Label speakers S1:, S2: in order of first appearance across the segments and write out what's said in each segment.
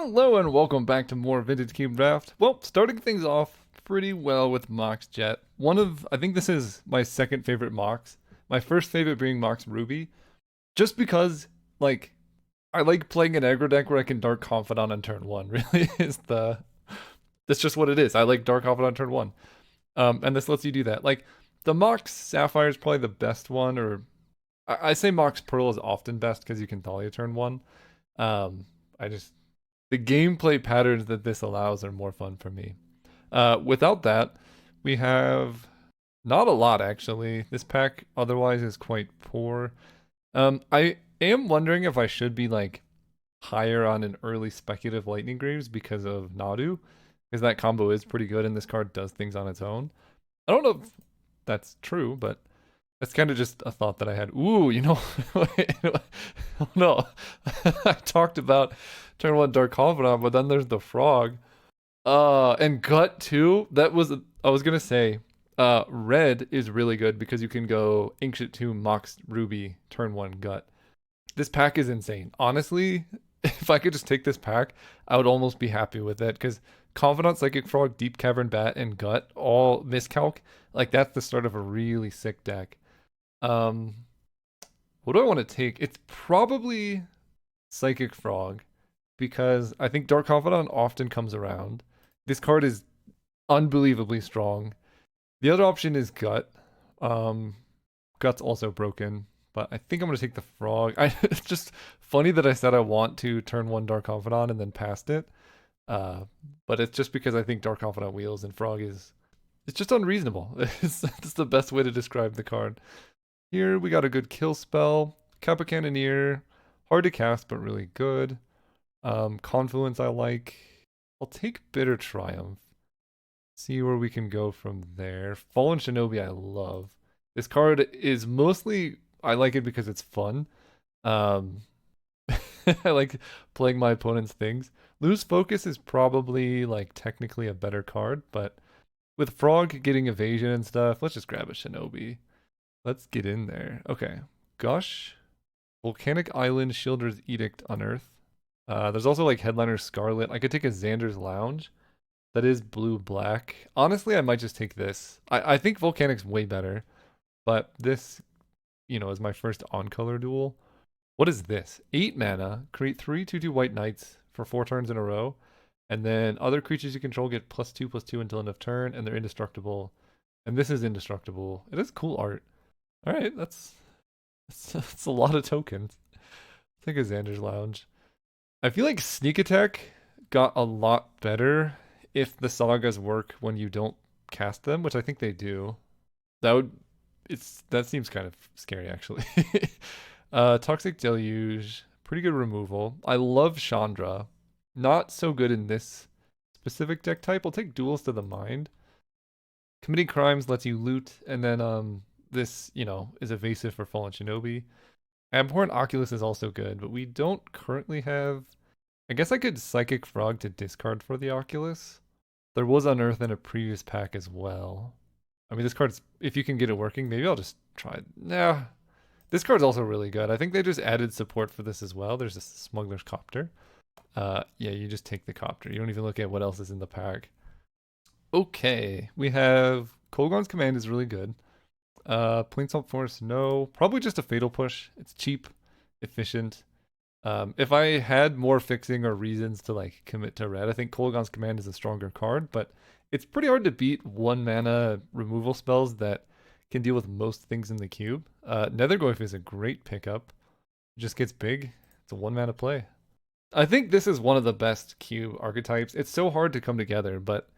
S1: Hello and welcome back to more Vintage Cube Draft. Well, starting things off pretty well with Mox Jet. I think this is my second favorite Mox. My first favorite being Mox Ruby. Just because, I like playing an aggro deck where I can Dark Confidant on turn one. Really that's just what it is. I like Dark Confidant on turn one. And this lets you do that. Like, the Mox Sapphire is probably the best one, or I say Mox Pearl is often best because you can Thalia turn one. Um, I just the gameplay patterns that this allows are more fun for me. Without that, we have not a lot actually. This pack otherwise is quite poor. I am wondering if I should be like higher on an early speculative Lightning Greaves because of Nadu, because that combo is pretty good and this card does things on its own. I don't know if that's true, but that's kind of just a thought that I had. Ooh, no. I talked about turn one Dark Confidant, but then there's the Frog. And Gut too. I was gonna say, red is really good because you can go Ancient Tomb, Mox Ruby, turn one Gut. This pack is insane. Honestly, if I could just take this pack, I would almost be happy with it because Confidant, Psychic Frog, Deep Cavern Bat, and Gut all miscalc. Like that's the start of a really sick deck. Um, what do I want to take? It's probably Psychic Frog because I think Dark Confidant often comes around. This card is unbelievably strong. The other option is Gut. Gut's also broken, but I think I'm going to take the Frog. It's just funny that I said I want to turn one Dark Confidant and then passed it. But it's just because I think Dark Confidant wheels and Frog it's just unreasonable. It's the best way to describe the card. Here we got a good kill spell. Kappa Cannoneer. Hard to cast, but really good. Confluence I like. I'll take Bitter Triumph. See where we can go from there. Fallen Shinobi I love. This card is mostly, I like it because it's fun. I like playing my opponent's things. Lose Focus is probably like technically a better card, but with Frog getting evasion and stuff, let's just grab a Shinobi. Let's get in there. Okay. Gush. Volcanic Island, Shielder's Edict, Unearth. There's also like Headliner Scarlet. I could take a Xander's Lounge. That is blue-black. Honestly, I might just take this. I think Volcanic's way better. But this, is my first on-color duel. What is this? 8 mana. Create 3 2/2 white knights for 4 turns in a row. And then other creatures you control get +2/+2 until end of turn, and they're indestructible. And this is indestructible. It is cool art. Alright, that's a lot of tokens. I think a Xander's Lounge. I feel like Sneak Attack got a lot better if the sagas work when you don't cast them, which I think they do. That seems kind of scary actually. Toxic Deluge, pretty good removal. I love Chandra. Not so good in this specific deck type. I'll take Duels to the Mind. Committing Crimes lets you loot, and then this, is evasive for Fallen Shinobi. Abhorrent Oculus is also good, but we don't currently have... I guess I could Psychic Frog to discard for the Oculus. There was Unearth in a previous pack as well. I mean, this card's... If you can get it working, maybe I'll just try it. Nah. This card's also really good. I think they just added support for this as well. There's a Smuggler's Copter. Yeah, you just take the Copter. You don't even look at what else is in the pack. Okay, we have... Kolgon's Command is really good. Planeswalk Force, no. Probably just a Fatal Push. It's cheap, efficient. If I had more fixing or reasons to like commit to red, I think Kolaghan's Command is a stronger card, but it's pretty hard to beat 1 mana removal spells that can deal with most things in the cube. Nethergoyf is a great pickup. It just gets big. It's a 1 mana play. I think this is one of the best cube archetypes. It's so hard to come together, but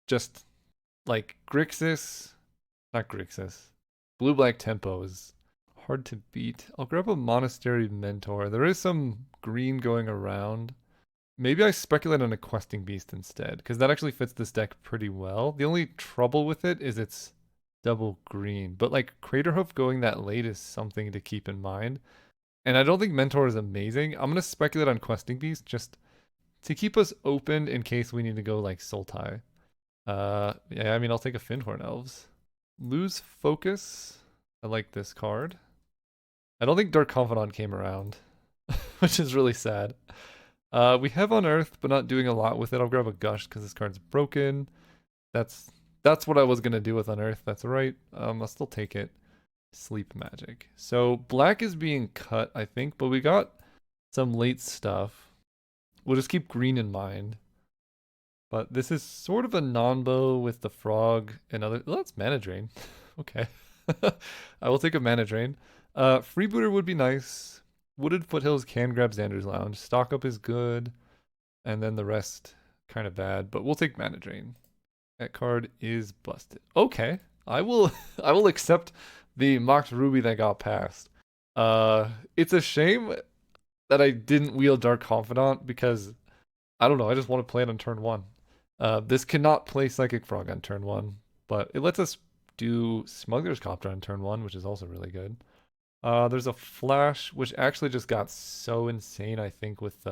S1: just like not Grixis. Blue-black tempo is hard to beat. I'll grab a Monastery Mentor. There is some green going around. Maybe I speculate on a Questing Beast instead, because that actually fits this deck pretty well. The only trouble with it is it's double green. But like Craterhoof going that late is something to keep in mind. And I don't think Mentor is amazing. I'm going to speculate on Questing Beast just to keep us open in case we need to go like Sultai. Yeah, I mean, I'll take a Fyndhorn Elves. Lose Focus. I like this card. I don't think Dark Confidant came around, which is really sad. We have Unearth, but not doing a lot with it. I'll grab a Gush because this card's broken. That's that's what I was gonna do with Unearth. That's right. I'll still take it. Sleep Magic. So black is being cut, I think, but we got some late stuff. We'll just keep green in mind. But this is sort of a non-bow with the frog and other. Oh, that's mana drain. Okay. I will take a mana drain. Freebooter would be nice. Wooded Foothills can grab Xander's Lounge. Stock up is good. And then the rest kind of bad. But we'll take mana drain. That card is busted. Okay. I will I will accept the mocked ruby that got passed. It's a shame that I didn't wheel Dark Confidant because I don't know, I just want to play it on turn one. This cannot play Psychic Frog on turn one, but it lets us do Smuggler's Copter on turn one, which is also really good. There's a Flash, which actually just got so insane, I think, with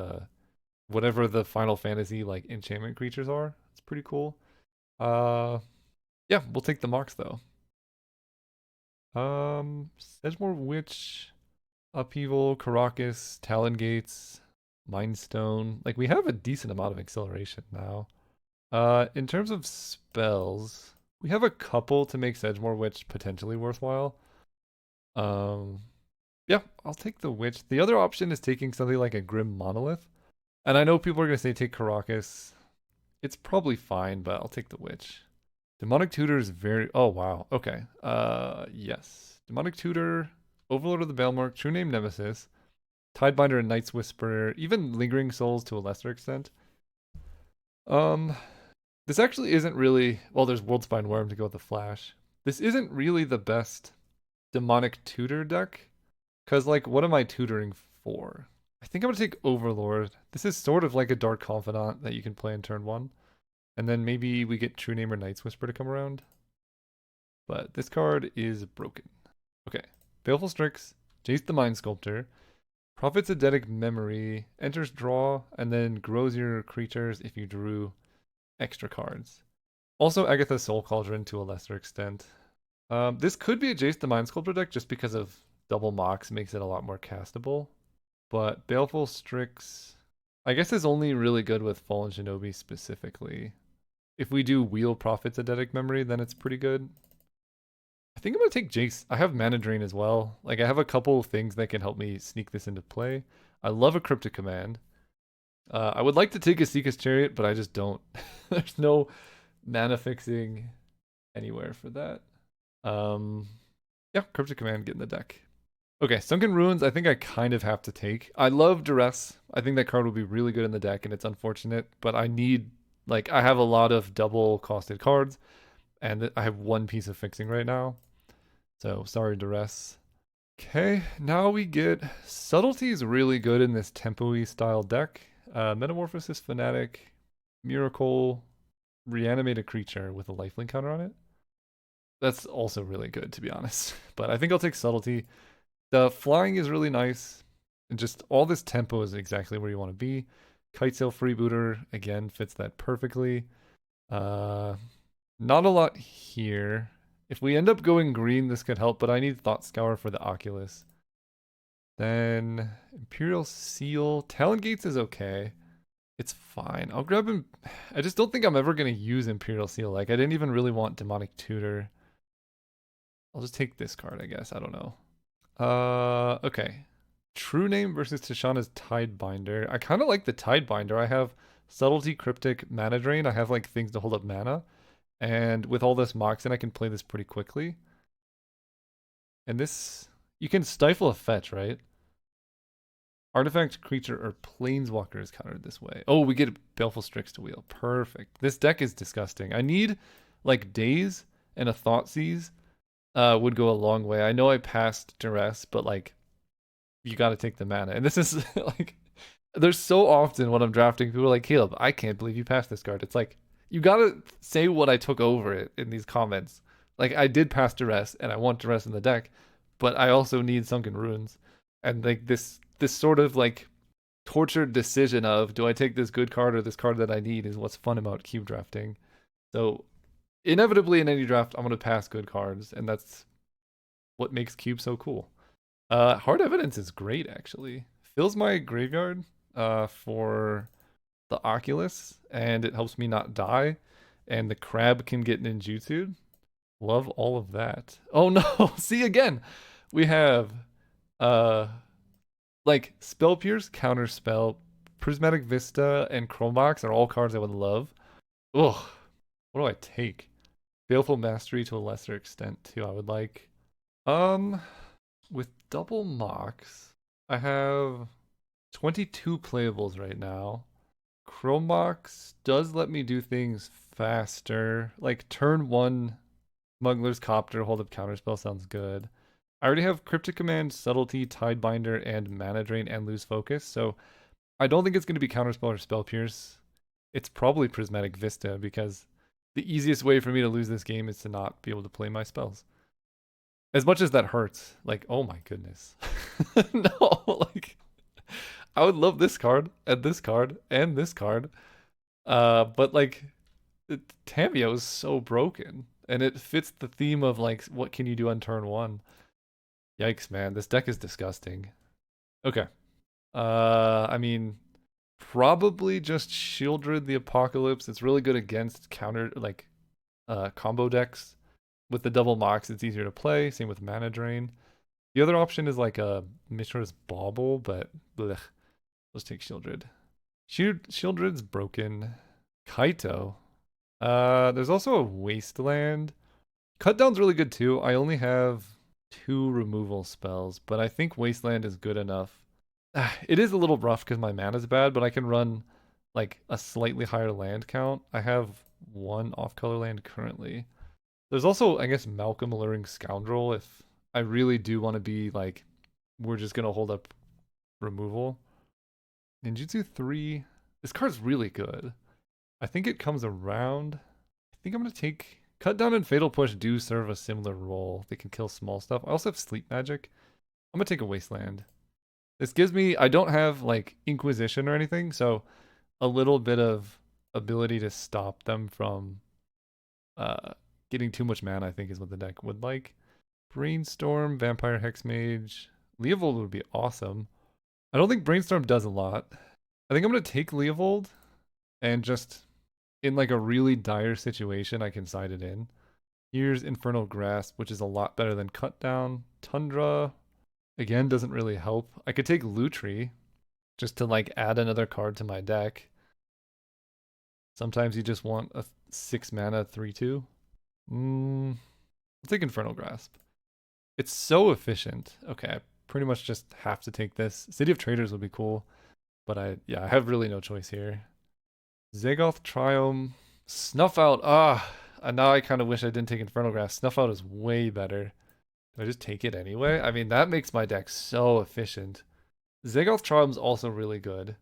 S1: whatever the Final Fantasy like enchantment creatures are. It's pretty cool. Yeah, we'll take the marks though. Sedgemoor Witch, Upheaval, Caracas, Talon Gates, Mindstone. Like we have a decent amount of acceleration now. In terms of spells, we have a couple to make Sedgemoor Witch potentially worthwhile. Yeah, I'll take the Witch. The other option is taking something like a Grim Monolith. And I know people are gonna say take Caracas. It's probably fine, but I'll take the Witch. Demonic Tutor is very... Oh, wow. Okay. Yes. Demonic Tutor, Overlord of the Bailmark, True Name Nemesis, Tidebinder and Night's Whisperer, even Lingering Souls to a lesser extent. This actually isn't really... Well, there's Worldspine Worm to go with the Flash. This isn't really the best Demonic Tutor deck. Because, like, what am I tutoring for? I think I'm going to take Overlord. This is sort of like a Dark Confidant that you can play in turn one. And then maybe we get True Name or Night's Whisper to come around. But this card is broken. Okay. Baleful Strix, Jace the Mind Sculptor, Prophet's Eidetic Memory, enters draw, and then grows your creatures if you drew extra cards. Also Agatha's Soul Cauldron to a lesser extent. This could be a Jace the Mind Sculptor deck just because of double mocks makes it a lot more castable. But Baleful Strix, I guess, is only really good with Fallen Shinobi specifically. If we do wheel Prophet's Eidetic Memory, then it's pretty good. I think I'm going to take Jace. I have Mana Drain as well. Like, I have a couple of things that can help me sneak this into play. I love a Cryptic Command. I would like to take a Seeker's Chariot, but I just don't. There's no mana fixing anywhere for that. Yeah, Cryptic Command, get in the deck. Okay, Sunken Ruins, I think I kind of have to take. I love Duress. I think that card will be really good in the deck, and it's unfortunate, but I need... Like, I have a lot of double-costed cards, and I have one piece of fixing right now. So, sorry, Duress. Okay, now we get... Subtlety is really good in this tempo-y style deck. Metamorphosis Fanatic, Miracle, Reanimate a Creature with a lifelink counter on it. That's also really good, to be honest. But I think I'll take Subtlety. The flying is really nice. And just all this tempo is exactly where you want to be. Kitesail Freebooter, again, fits that perfectly. Not a lot here. If we end up going green, this could help, but I need Thought Scour for the Oculus. Then Imperial Seal. Talon Gates is okay. It's fine. I'll grab him. I just don't think I'm ever going to use Imperial Seal. Like, I didn't even really want Demonic Tutor. I'll just take this card, I guess. I don't know. Okay. True Name versus Tishana's Tidebinder. I kind of like the Tidebinder. I have Subtlety, Cryptic, Mana Drain. I have like things to hold up mana. And with all this Moxen, I can play this pretty quickly. And this, you can stifle a fetch, right? Artifact, creature, or planeswalker is countered this way. Oh, we get Baleful Strix to wheel. Perfect. This deck is disgusting. I need like Daze and a Thoughtseize would go a long way. I know I passed Duress, but like you got to take the mana. And this is like, there's so often when I'm drafting, people are like, Caleb, I can't believe you passed this card. It's like, you got to say what I took over it in these comments. Like, I did pass Duress, and I want Duress in the deck, but I also need Sunken Ruins. And like this sort of like tortured decision of, do I take this good card or this card that I need is what's fun about cube drafting. So inevitably in any draft, I'm going to pass good cards, and that's what makes cube so cool. Hard Evidence is great, actually. Fills my graveyard. for the Oculus, and it helps me not die. And the crab can get ninjutsu. Love all of that. Oh no, see again. We have uh like Spell Pierce, Counter Spell, Prismatic Vista, and Chromox are all cards I would love. Ugh, what do I take? Baleful Mastery to a lesser extent too, I would like. Um, with double mocks, I have 22 playables right now. Chromox does let me do things faster. Like turn one, Smuggler's Copter, hold up counterspell sounds good. I already have Cryptic Command, Subtlety, Tidebinder, and Mana Drain and Lose Focus, so I don't think it's going to be Counterspell or Spell Pierce. It's probably Prismatic Vista because the easiest way for me to lose this game is to not be able to play my spells. As much as that hurts, like, oh my goodness. No, like, I would love this card, and this card, and this card. But like, Tamio is so broken, and it fits the theme of like, what can you do on turn one? Yikes, man, this deck is disgusting. Okay. I mean, probably just Shieldred the Apocalypse. It's really good against counter like combo decks. With the double mox, it's easier to play. Same with Mana Drain. The other option is like a Mishra's Bauble, but blech. Let's take Shieldred. Shieldred's broken. Kaito. There's also a Wasteland. Cutdown's really good too. I only have 2 removal spells, but I think Wasteland is good enough. It is a little rough because my mana's bad, but I can run like a slightly higher land count. I have 1 off-color land currently. There's also, I guess, Malcolm Alluring Scoundrel if I really do want to be like, we're just going to hold up removal. Ninjutsu 3. This card's really good. I think it comes around. I think I'm going to take... Cut Down and Fatal Push do serve a similar role. They can kill small stuff. I also have Sleep Magic. I'm going to take a Wasteland. This gives me... I don't have, like, Inquisition or anything, so a little bit of ability to stop them from getting too much mana, I think, is what the deck would like. Brainstorm, Vampire Hexmage. Leovold would be awesome. I don't think Brainstorm does a lot. I think I'm going to take Leovold and just, in like a really dire situation, I can side it in. Here's Infernal Grasp, which is a lot better than Cut Down. Tundra, again, doesn't really help. I could take Lutri just to like add another card to my deck. Sometimes you just want a 6 mana 3/2. I'll take Infernal Grasp. It's so efficient. Okay, I pretty much just have to take this. City of Traders would be cool, but I have really no choice here. Zagoth Triumph, Snuff Out. And now I kind of wish I didn't take Infernal Grasp. Snuff Out is way better. Did I just take it anyway? I mean, that makes my deck so efficient. Zagoth Triumph's also really good.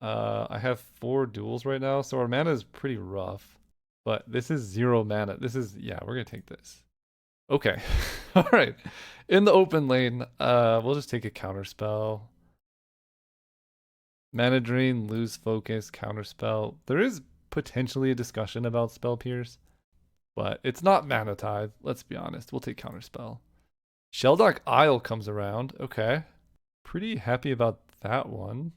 S1: I have 4 duels right now, so our mana is pretty rough. But this is 0 mana. This is, yeah, we're going to take this. Okay. All right. In the open lane, we'll just take a counterspell. Mana Drain, Lose Focus, counterspell. There is potentially a discussion about Spell Pierce, but it's not Mana Tithe. Let's be honest. We'll take counterspell. Sheldock Isle comes around. Okay. Pretty happy about that one.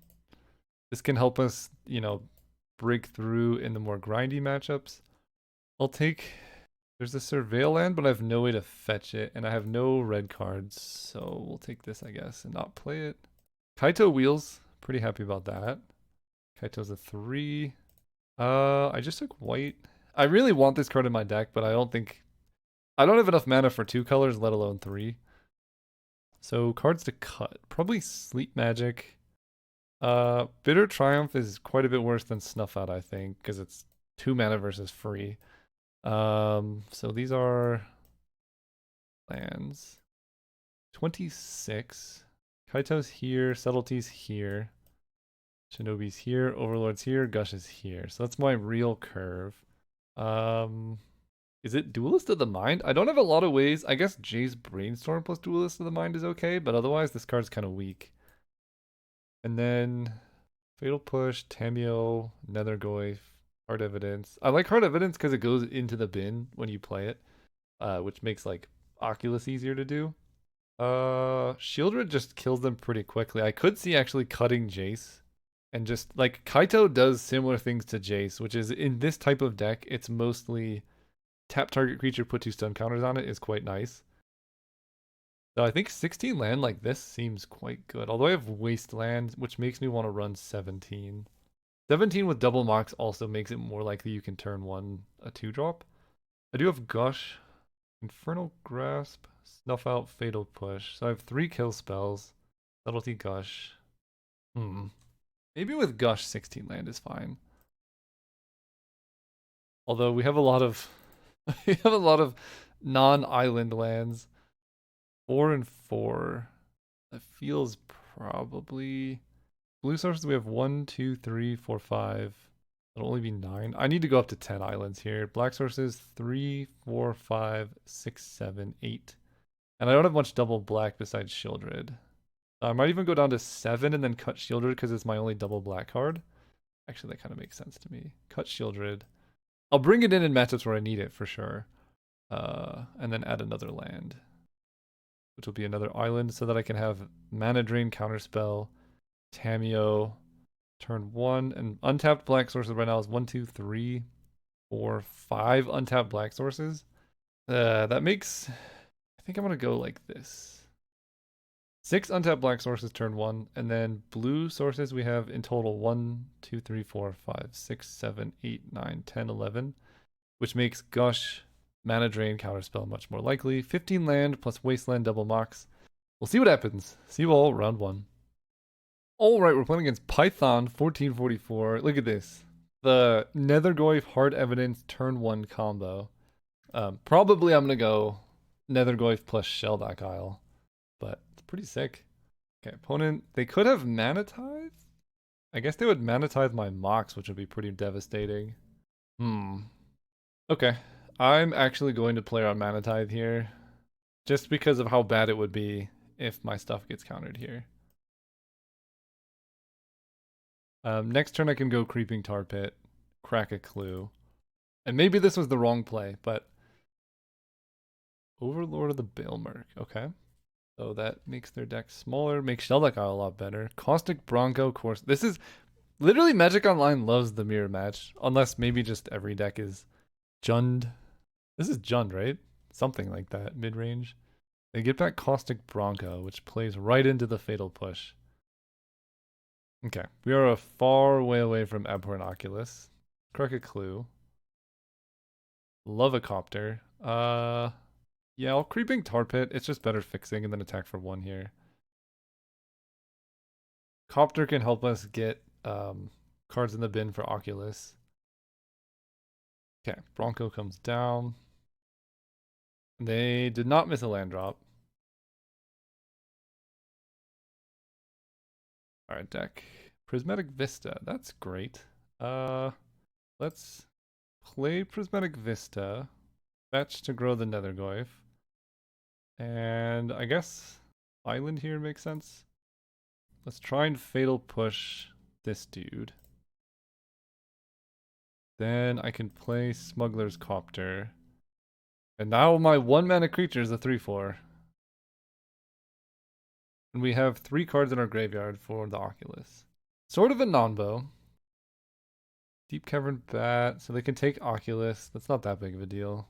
S1: This can help us, you know, break through in the more grindy matchups. I'll take... There's a Surveil land, but I have no way to fetch it, and I have no red cards, so we'll take this, I guess, and not play it. Kaito Wheels, pretty happy about that. Kaito's a 3. I just took white. I really want this card in my deck, but I don't have enough mana for 2 colors, let alone 3. So cards to cut. Probably Sleep Magic. Bitter Triumph is quite a bit worse than Snuff Out, I think, because it's 2 mana versus free. So these are lands. 26. Kaito's here, Subtlety's here. Shinobi's here, Overlord's here, Gush is here. So that's my real curve. Is it Duelist of the Mind? I don't have a lot of ways. I guess Jay's Brainstorm plus Duelist of the Mind is okay, but otherwise this card's kind of weak. And then Fatal Push, Tamio, Nethergoyf, Hard Evidence. I like Hard Evidence because it goes into the bin when you play it, which makes like Oculus easier to do. Shieldred just kills them pretty quickly. I could see actually cutting Jace And just like Kaito does similar things to Jace, which is in this type of deck, it's mostly tap target creature, put 2 stun counters on it is quite nice. So I think 16 land like this seems quite good. Although I have Wasteland, which makes me want to run 17. 17 with double mox also makes it more likely you can turn one a 2-drop. I do have Gush, Infernal Grasp, Snuff Out, Fatal Push. So I have 3 kill spells. Subtlety, Gush. Maybe with Gush, 16 land is fine. Although we have a lot of we have a lot of non-island lands. 4 and 4. That feels probably blue sources. We have 1, 2, 3, 4, 5. It'll only be 9. I need to go up to 10 islands here. Black sources 3, 4, 5, 6, 7, 8. And I don't have much double black besides Shieldred. I might even go down to 7 and then cut Shieldred because it's my only double black card. Actually, that kind of makes sense to me. Cut Shieldred. I'll bring it in matchups where I need it for sure. And then add another land, which will be another island so that I can have Mana Drain, Counterspell, Tameo, turn 1, and untapped black sources right now is 1, 2, 3, 4, 5 untapped black sources. That makes, I think I'm going to go like this. 6 untapped black sources turn 1, and then blue sources we have in total 1, 2, 3, 4, 5, 6, 7, 8, 9, 10, 11, which makes Gush, Mana Drain, Counterspell much more likely. 15 land plus Wasteland double mox. We'll see what happens. See you all round 1. Alright, we're playing against Python 1444. Look at this. The Nethergoyf Hard Evidence turn 1 combo. Probably I'm going to go Nethergoyf plus Shelldock Isle, but it's pretty sick. Okay, opponent, they could have Mana Tithe? I guess they would Mana Tithe my Mox, which would be pretty devastating. Okay, I'm actually going to play on Mana Tithe here, just because of how bad it would be if my stuff gets countered here. Next turn I can go Creeping Tar Pit, crack a Clue. And maybe this was the wrong play, but Overlord of the Bailmerk, okay. So that makes their deck smaller, makes Shelldock Isle a lot better. Caustic Bronco, of course. This is literally Magic Online loves the mirror match, unless maybe just every deck is Jund. This is Jund, right? Something like that, mid-range. They get back Caustic Bronco, which plays right into the Fatal Push. Okay, we are a far way away from Abhorrent Oculus. Crack a Clue. Love a Copter. Yeah, I'll Creeping Tar Pit. It's just better fixing and then attack for 1 here. Copter can help us get cards in the bin for Oculus. Okay, Bronco comes down. They did not miss a land drop. Alright, deck. Prismatic Vista. That's great. Let's play Prismatic Vista. Fetch to grow the Nethergoyf. And I guess Island here makes sense. Let's try and Fatal Push this dude. Then I can play Smuggler's Copter. And now my 1-mana creature is a 3/4. And we have 3 cards in our graveyard for the Oculus. Sort of a non-bow. Deep Cavern Bat, so they can take Oculus. That's not that big of a deal.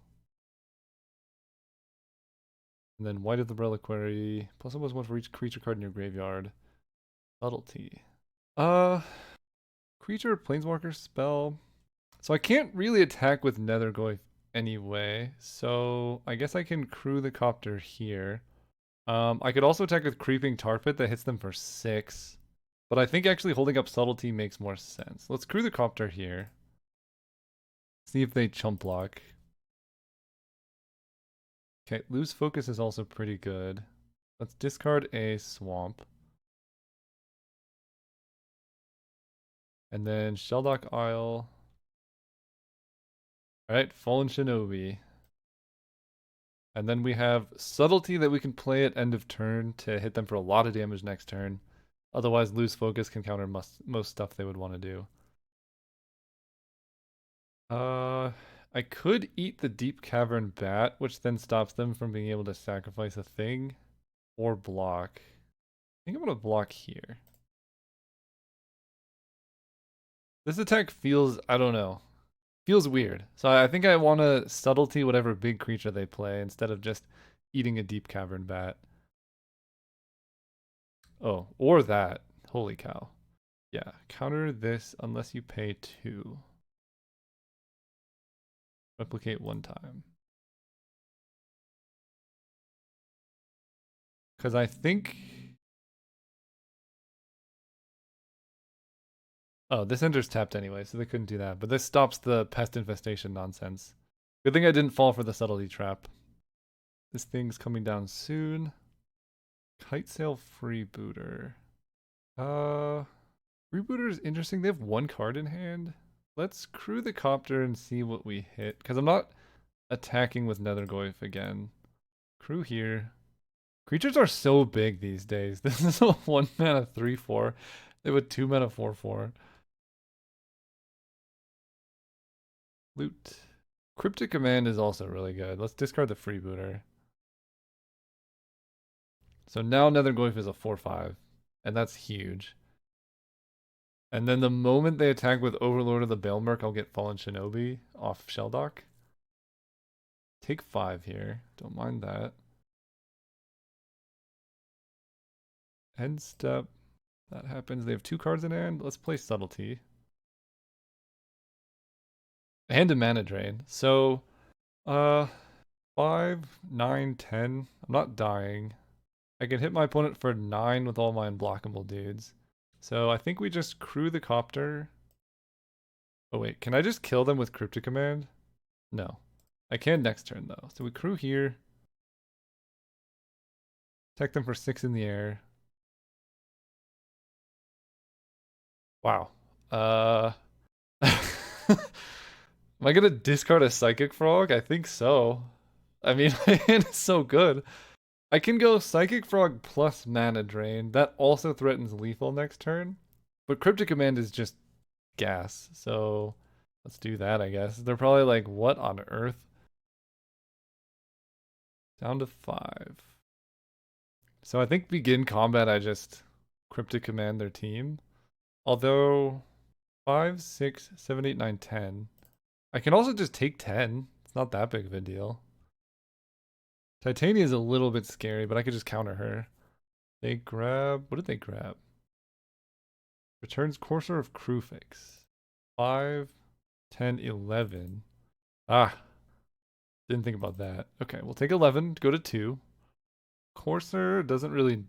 S1: And then White of the Reliquary. Plus almost 1 for each creature card in your graveyard. Subtlety. Creature, Planeswalker spell. So I can't really attack with Nethergoyf anyway. So I guess I can crew the Copter here. I could also attack with Creeping Tar Pit that hits them for 6. But I think actually holding up Subtlety makes more sense. Let's crew the Copter here. See if they chump block. Okay, lose focus is also pretty good. Let's discard a Swamp. And then Shelldock Isle. Alright, Fallen Shinobi. And then we have Subtlety that we can play at end of turn to hit them for a lot of damage next turn. Otherwise, lose focus can counter most stuff they would want to do. I could eat the Deep Cavern Bat, which then stops them from being able to sacrifice a thing. Or block. I think I'm going to block here. This attack feels, I don't know, feels weird. So I think I want to subtlety whatever big creature they play instead of just eating a deep cavern bat. Oh, or that. Holy cow. Yeah, counter this unless you pay 2. Replicate 1 time. Because I think... Oh, this ender's tapped anyway, so they couldn't do that. But this stops the pest infestation nonsense. Good thing I didn't fall for the subtlety trap. This thing's coming down soon. Kite sail freebooter. Freebooter is interesting. They have 1 card in hand. Let's crew the copter and see what we hit. Because I'm not attacking with Nethergoyf again. Crew here. Creatures are so big these days. This is a 1 mana 3/4. They have a 2 mana 4/4. Loot. Cryptic Command is also really good. Let's discard the freebooter. So now Nethergoyf is a 4/5. And that's huge. And then the moment they attack with Overlord of the Baelmerk, I'll get Fallen Shinobi off Shelldock. Take 5 here. Don't mind that. End step. That happens. They have 2 cards in hand. Let's play Subtlety. And a mana drain. So, 5, 9, 10. I'm not dying. I can hit my opponent for 9 with all my unblockable dudes. So I think we just crew the copter. Oh wait, can I just kill them with Cryptic Command? No. I can next turn though. So we crew here. Attack them for 6 in the air. Wow. Am I gonna discard a Psychic Frog? I think so. I mean, my hand is so good. I can go Psychic Frog plus Mana Drain. That also threatens lethal next turn. But Cryptic Command is just gas. So let's do that, I guess. They're probably like, what on earth? Down to 5. So I think begin combat, I just Cryptic Command their team. Although 5, 6, 7, 8, 9, 10. I can also just take 10. It's not that big of a deal. Titania is a little bit scary, but I could just counter her. They grab... What did they grab? Returns Courser of Crewfix. 5, 10, 11. Ah. Didn't think about that. Okay, we'll take 11, go to 2. Courser doesn't really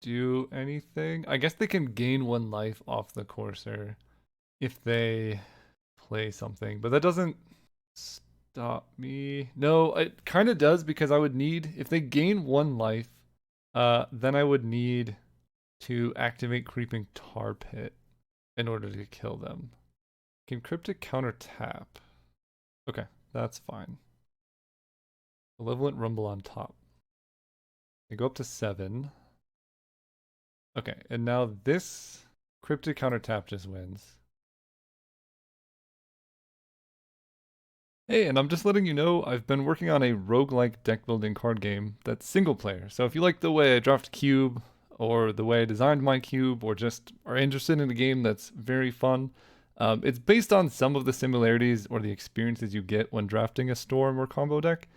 S1: do anything. I guess they can gain 1 life off the Courser if they play something, but that doesn't stop me. No, it kind of does because I would need, if they gain 1 life, then I would need to activate Creeping Tar Pit in order to kill them. Can Cryptic counter tap? Okay, that's fine. Malevolent Rumble on top. They go up to 7. Okay, and now this Cryptic counter tap just wins. Hey, and I'm just letting you know I've been working on a roguelike deck building card game that's single player. So if you like the way I draft cube, or the way I designed my cube, or just are interested in a game that's very fun, it's based on some of the similarities or the experiences you get when drafting a Storm or combo deck,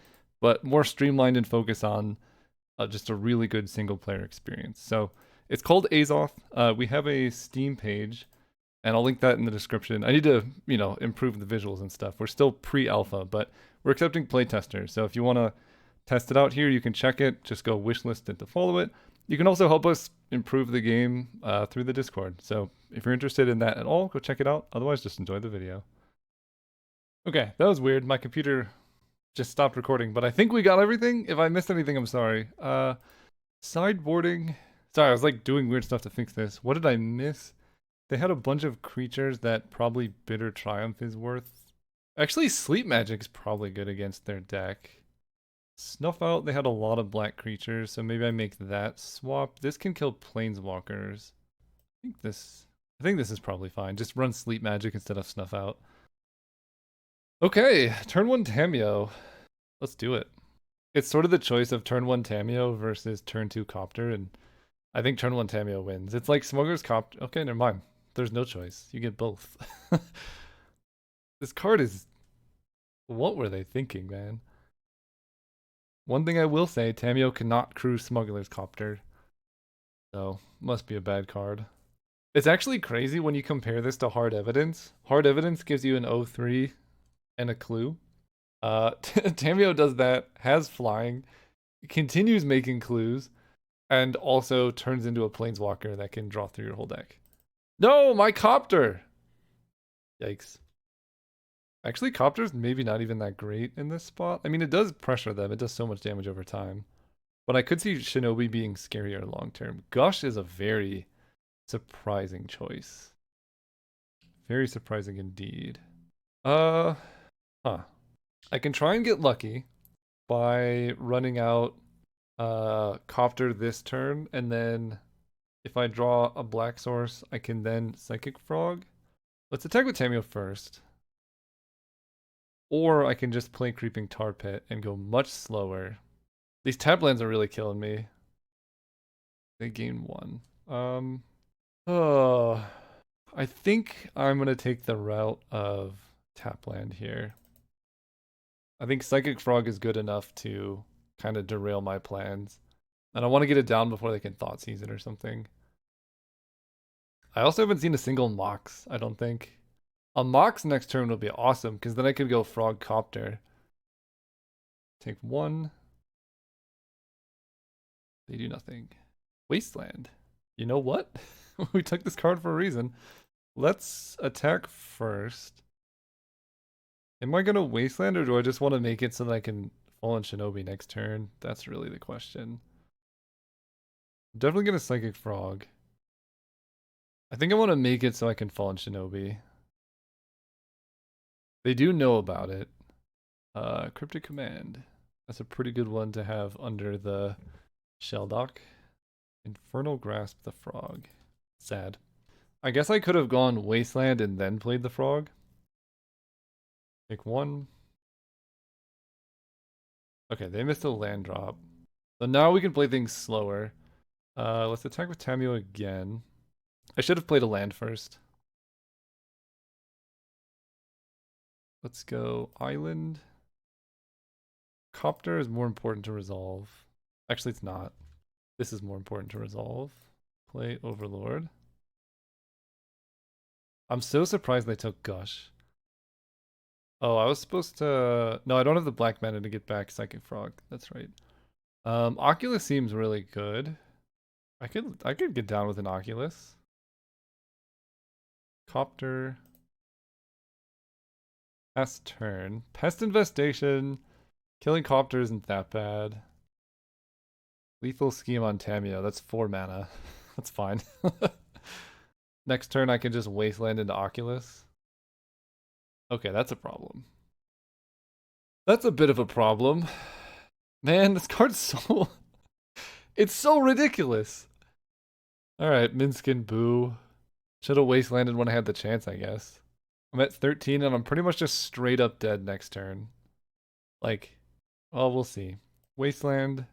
S1: but more streamlined and focus on just a really good single player experience. So it's called Azoth. We have a Steam page, and I'll link that in the description. I need to, improve the visuals and stuff. We're still pre-alpha, but we're accepting playtesters. So if you want to test it out here, you can check it. Just go wishlist it to follow it. You can also help us improve the game through the Discord. So if you're interested in that at all, go check it out. Otherwise, just enjoy the video. Okay, that was weird. My computer just stopped recording, but I think we got everything. If I missed anything, I'm sorry. Sideboarding. Sorry, I was like doing weird stuff to fix this. What did I miss? They had a bunch of creatures that probably Bitter Triumph is worth. Actually, Sleep Magic's probably good against their deck. Snuff Out, they had a lot of black creatures, so maybe I make that swap. This can kill Planeswalkers. I think this is probably fine. Just run Sleep Magic instead of Snuff Out. Okay, turn 1 Tameo. Let's do it. It's sort of the choice of turn 1 Tameo versus turn 2 Copter, and I think turn 1 Tameo wins. It's like Smuggler's Copter. Okay, never mind. There's no choice. You get both. This card is... What were they thinking, man? One thing I will say, Tamio cannot crew Smuggler's Copter. So, must be a bad card. It's actually crazy when you compare this to Hard Evidence. Hard Evidence gives you an 0-3 and a clue. Tamio does that, has flying, continues making clues, and also turns into a Planeswalker that can draw through your whole deck. No, my Copter! Yikes. Actually, Copter's maybe not even that great in this spot. I mean, it does pressure them. It does so much damage over time. But I could see Shinobi being scarier long term. Gush is a very surprising choice. Very surprising indeed. Huh. I can try and get lucky by running out Copter this turn, and then if I draw a black source, I can then Psychic Frog. Let's attack with Tamio first. Or I can just play Creeping Tar Pit and go much slower. These tap lands are really killing me. They gain 1. Oh, I think I'm going to take the route of tap land here. I think Psychic Frog is good enough to kind of derail my plans. And I want to get it down before they can Thought Seize it or something. I also haven't seen a single Mox, I don't think. A Mox next turn would be awesome, because then I could go Frog Copter. Take 1. They do nothing. Wasteland. You know what? We took this card for a reason. Let's attack first. Am I going to Wasteland, or do I just want to make it so that I can Fallen Shinobi next turn? That's really the question. I'm definitely going to Psychic Frog. I think I want to make it so I can Fallen Shinobi. They do know about it. Cryptic Command. That's a pretty good one to have under the Shell Dock. Infernal Grasp the Frog. Sad. I guess I could have gone Wasteland and then played the Frog. Take 1. Okay, they missed a land drop. So now we can play things slower. Let's attack with Tamio again. I should have played a land first. Let's go Island. Copter is more important to resolve. Actually, it's not. This is more important to resolve. Play Overlord. I'm so surprised they took Gush. Oh, I was supposed to... No, I don't have the black mana to get back Psychic Frog. That's right. Oculus seems really good. I could get down with an Oculus. Copter. Past turn. Pest Infestation. Killing Copter isn't that bad. Lethal Scheme on Tamio. That's 4 mana. That's fine. Next turn I can just Wasteland into Oculus. Okay, that's a problem. That's a bit of a problem. Man, this card's so... It's so ridiculous. Alright, Minskin Boo. Should have Wastelanded when I had the chance, I guess. I'm at 13 and I'm pretty much just straight up dead next turn. Like, well, we'll see. Wasteland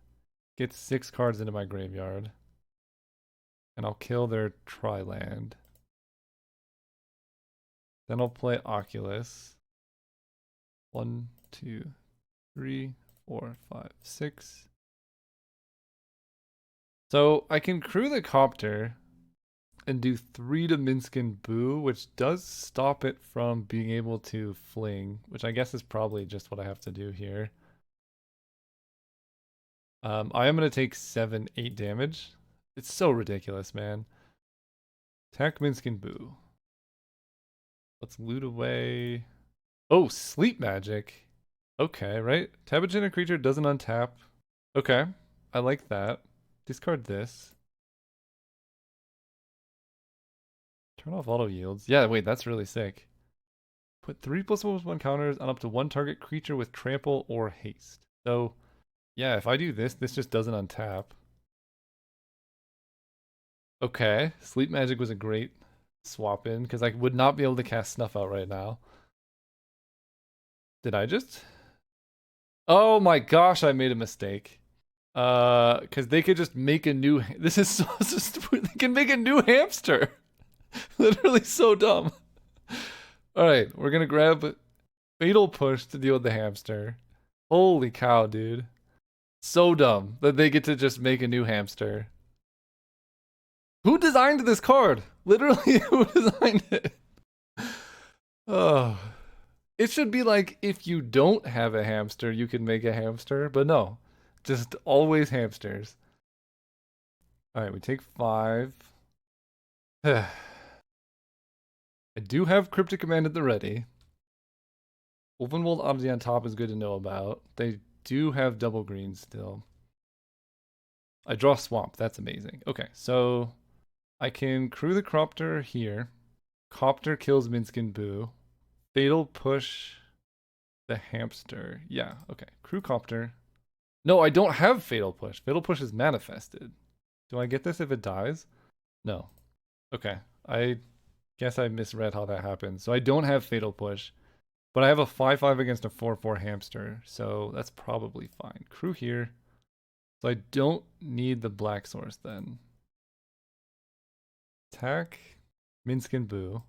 S1: gets 6 cards into my graveyard. And I'll kill their Tri-Land. Then I'll play Oculus. 1, 2, 3, 4, 5, 6. So I can crew the Copter and do 3 to Minskin Boo, which does stop it from being able to fling, which I guess is probably just what I have to do here. I am going to take 7, 8 damage. It's so ridiculous, man. Attack Minskin Boo. Let's loot away. Oh, Sleep Magic. Okay, right? Tabujin a creature doesn't untap. Okay, I like that. Discard this. Turn off auto yields. Yeah, wait, that's really sick. Put 3+1 counters on up to 1 target creature with trample or haste. So, yeah, if I do this, this just doesn't untap. Okay, Sleep Magic was a great swap in, because I would not be able to cast Snuff Out right now. Did I just? Oh my gosh, I made a mistake. Because they could just make a new... This is so stupid. They can make a new hamster. Literally so dumb. All right, we're gonna grab Fatal Push to deal with the hamster. Holy cow, dude. So dumb that they get to just make a new hamster. Who designed this card? Literally, who designed it? Oh. It should be like if you don't have a hamster, you can make a hamster, but no. Just always hamsters. Alright, we take 5. I do have Cryptic Command at the ready. Wolfenwald Odyssey on top is good to know about. They do have double green still. I draw Swamp. That's amazing. Okay, so I can crew the Cropter here. Copter kills Minskin Boo. Fatal Push the hamster. Yeah, okay. Crew Copter. No, I don't have Fatal Push. Fatal Push is manifested. Do I get this if it dies? No. Okay. I guess I misread how that happens. So I don't have Fatal Push, but I have a 5/5 against a 4/4 hamster, so that's probably fine. Crew here. So I don't need the black source then. Attack Minskin Boo.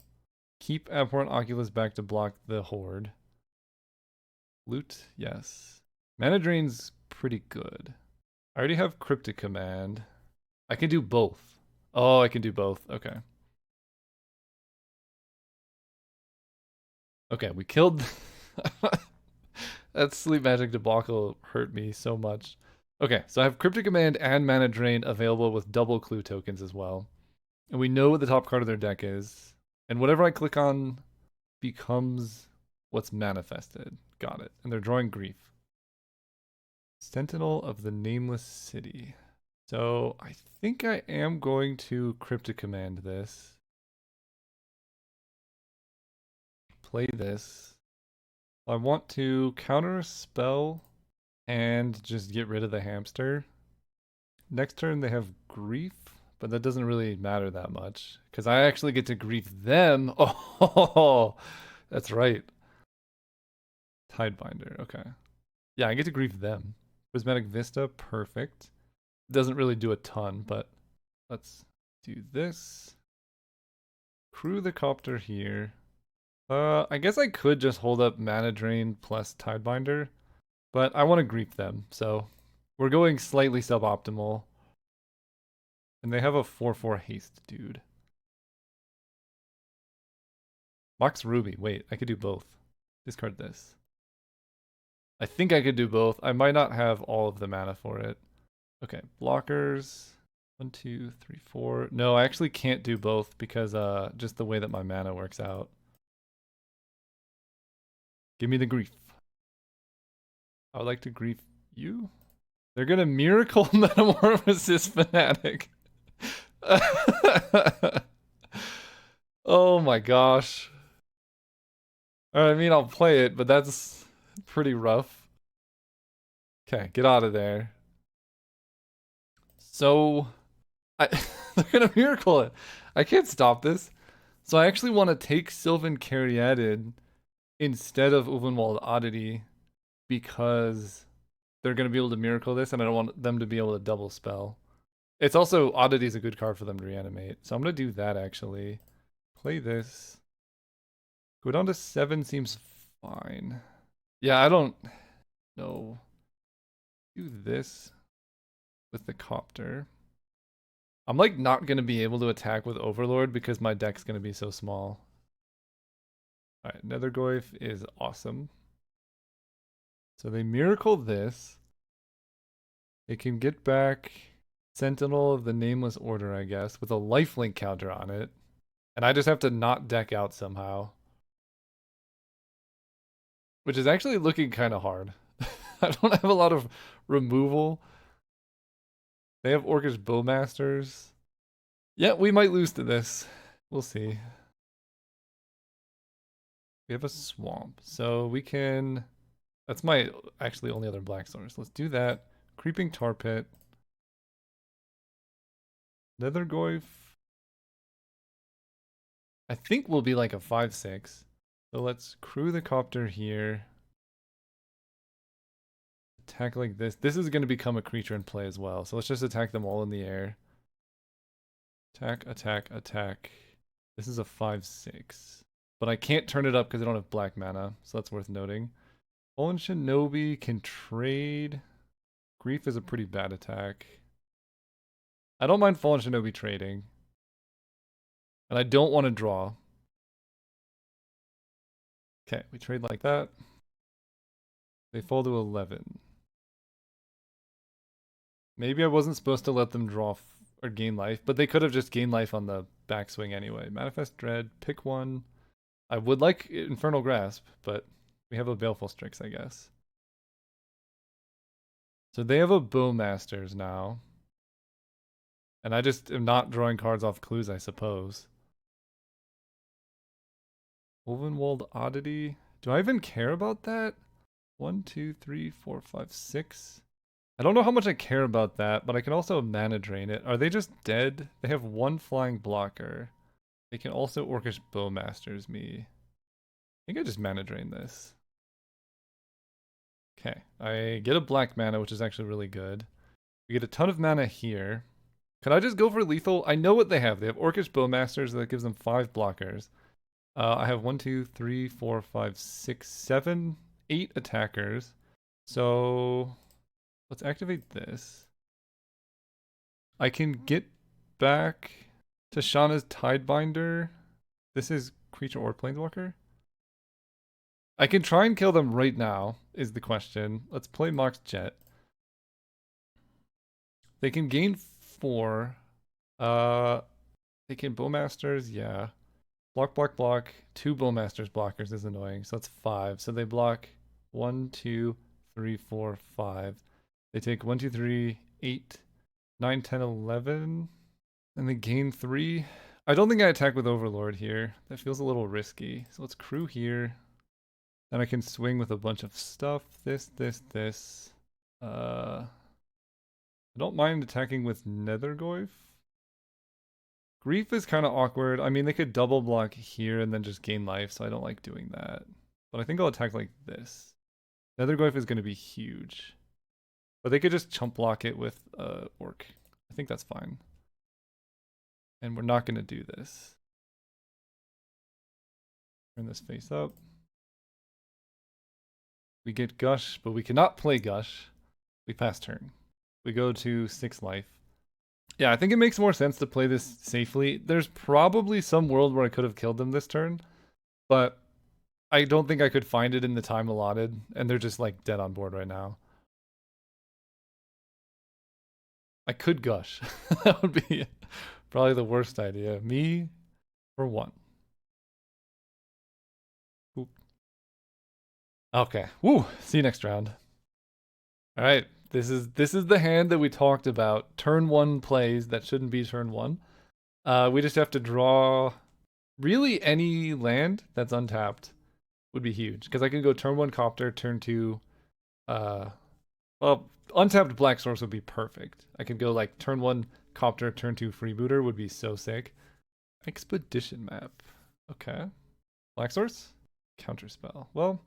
S1: Keep Abhorrent Oculus back to block the Horde. Loot, yes. Mana Drain's pretty good. I already have Cryptic Command. I can do both. Oh, I can do both. Okay. Okay, we killed... That Sleep Magic debacle hurt me so much. Okay, so I have Cryptic Command and Mana Drain available with double clue tokens as well. And we know what the top card of their deck is. And whatever I click on becomes what's manifested. Got it. And they're drawing Grief. Sentinel of the Nameless City. So I think I am going to Cryptic Command this. Play this. I want to counter a spell and just get rid of the hamster. Next turn they have Grief, but that doesn't really matter that much because I actually get to Grief them. Oh, that's right. Tidebinder, okay. Yeah, I get to Grief them. Prismatic Vista, perfect. Doesn't really do a ton, but let's do this. Crew the Copter here. I guess I could just hold up Mana Drain plus Tidebinder, but I want to Grief them, so we're going slightly suboptimal. And they have a 4/4 haste, dude. Mox Ruby. Wait, I could do both. Discard this. I think I could do both. I might not have all of the mana for it. Okay, blockers. 1, 2, 3, 4. No, I actually can't do both because just the way that my mana works out. Give me the Grief. I would like to Grief you. They're gonna Miracle Metamorphosis Fanatic. Oh my gosh. I mean, I'll play it, but that's pretty rough. Okay, get out of there. So, they're gonna Miracle it. I can't stop this. So I actually want to take Sylvan Caryatid instead of Ulvenwald Oddity because they're going to be able to Miracle this and I don't want them to be able to double spell. It's also, Oddity is a good card for them to reanimate. So I'm going to do that actually. Play this. Go down to 7 seems fine. Yeah, I don't know. Do this with the Copter. I'm like not going to be able to attack with Overlord because my deck's going to be so small. Alright, Nethergoyf is awesome. So they Miracle this. They can get back Sentinel of the Nameless Order, I guess, with a lifelink counter on it. And I just have to not deck out somehow. Which is actually looking kind of hard. I don't have a lot of removal. They have Orcish Bowmasters. Yeah, we might lose to this. We'll see. We have a Swamp. So we can... That's my actually only other black source. Let's do that. Creeping Tar Pit. Nethergoyf. I think will be like a 5/6. So let's crew the Copter here. Attack like this. This is going to become a creature in play as well. So let's just attack them all in the air. Attack, attack, attack. This is a 5/6. But I can't turn it up because I don't have black mana, so that's worth noting. Fallen Shinobi can trade. Grief is a pretty bad attack. I don't mind Fallen Shinobi trading. And I don't want to draw. Okay, we trade like that. They fall to 11. Maybe I wasn't supposed to let them draw or gain life, but they could have just gained life on the backswing anyway. Manifest Dread, pick one. I would like Infernal Grasp, but we have a Baleful Strix, I guess. So they have a Bowmasters now. And I just am not drawing cards off clues, I suppose. Wolvenwald Oddity. Do I even care about that? 1, 2, 3, 4, 5, 6. I don't know how much I care about that, but I can also mana drain it. Are they just dead? They have one flying blocker. They can also Orcish Bowmasters me. I think I just mana drain this. Okay, I get a black mana, which is actually really good. We get a ton of mana here. Could I just go for lethal? I know what they have. They have Orcish Bowmasters that gives them 5 blockers. I have 1, 2, 3, 4, 5, 6, 7, 8 attackers. So let's activate this. I can get back to Shauna's Tidebinder. This is creature or planeswalker. I can try and kill them right now, is the question. Let's play Mox Jet. They can gain 4. They can Bowmasters, yeah. Block, block, block. 2 Bowmasters blockers is annoying, so that's 5. So they block 1, 2, 3, 4, 5. They take 1, 2, 3, 8, 9, 10, 11. And they gain 3. I don't think I attack with Overlord here. That feels a little risky. So let's crew here. Then I can swing with a bunch of stuff. This. I don't mind attacking with Nethergoyf. Grief is kind of awkward. I mean, they could double block here and then just gain life, so I don't like doing that. But I think I'll attack like this. Nethergoyf is going to be huge. But they could just chump block it with Orc. I think that's fine. And we're not going to do this. Turn this face up. We get Gush, but we cannot play Gush. We pass turn. We go to 6 life. Yeah, I think it makes more sense to play this safely. There's probably some world where I could have killed them this turn, but I don't think I could find it in the time allotted, and they're just like dead on board right now. I could Gush. That would be probably the worst idea. Me for 1. Oop. Okay. Woo. See you next round. All right. This is the hand that we talked about. Turn 1 plays that shouldn't be turn 1. We just have to draw really any land that's untapped would be huge. Because I can go turn 1 Copter, turn 2 well, untapped Black Source would be perfect. I could go like turn 1 Copter, turn 2 Freebooter would be so sick. Expedition map. Okay. Black Source? Counterspell. Well,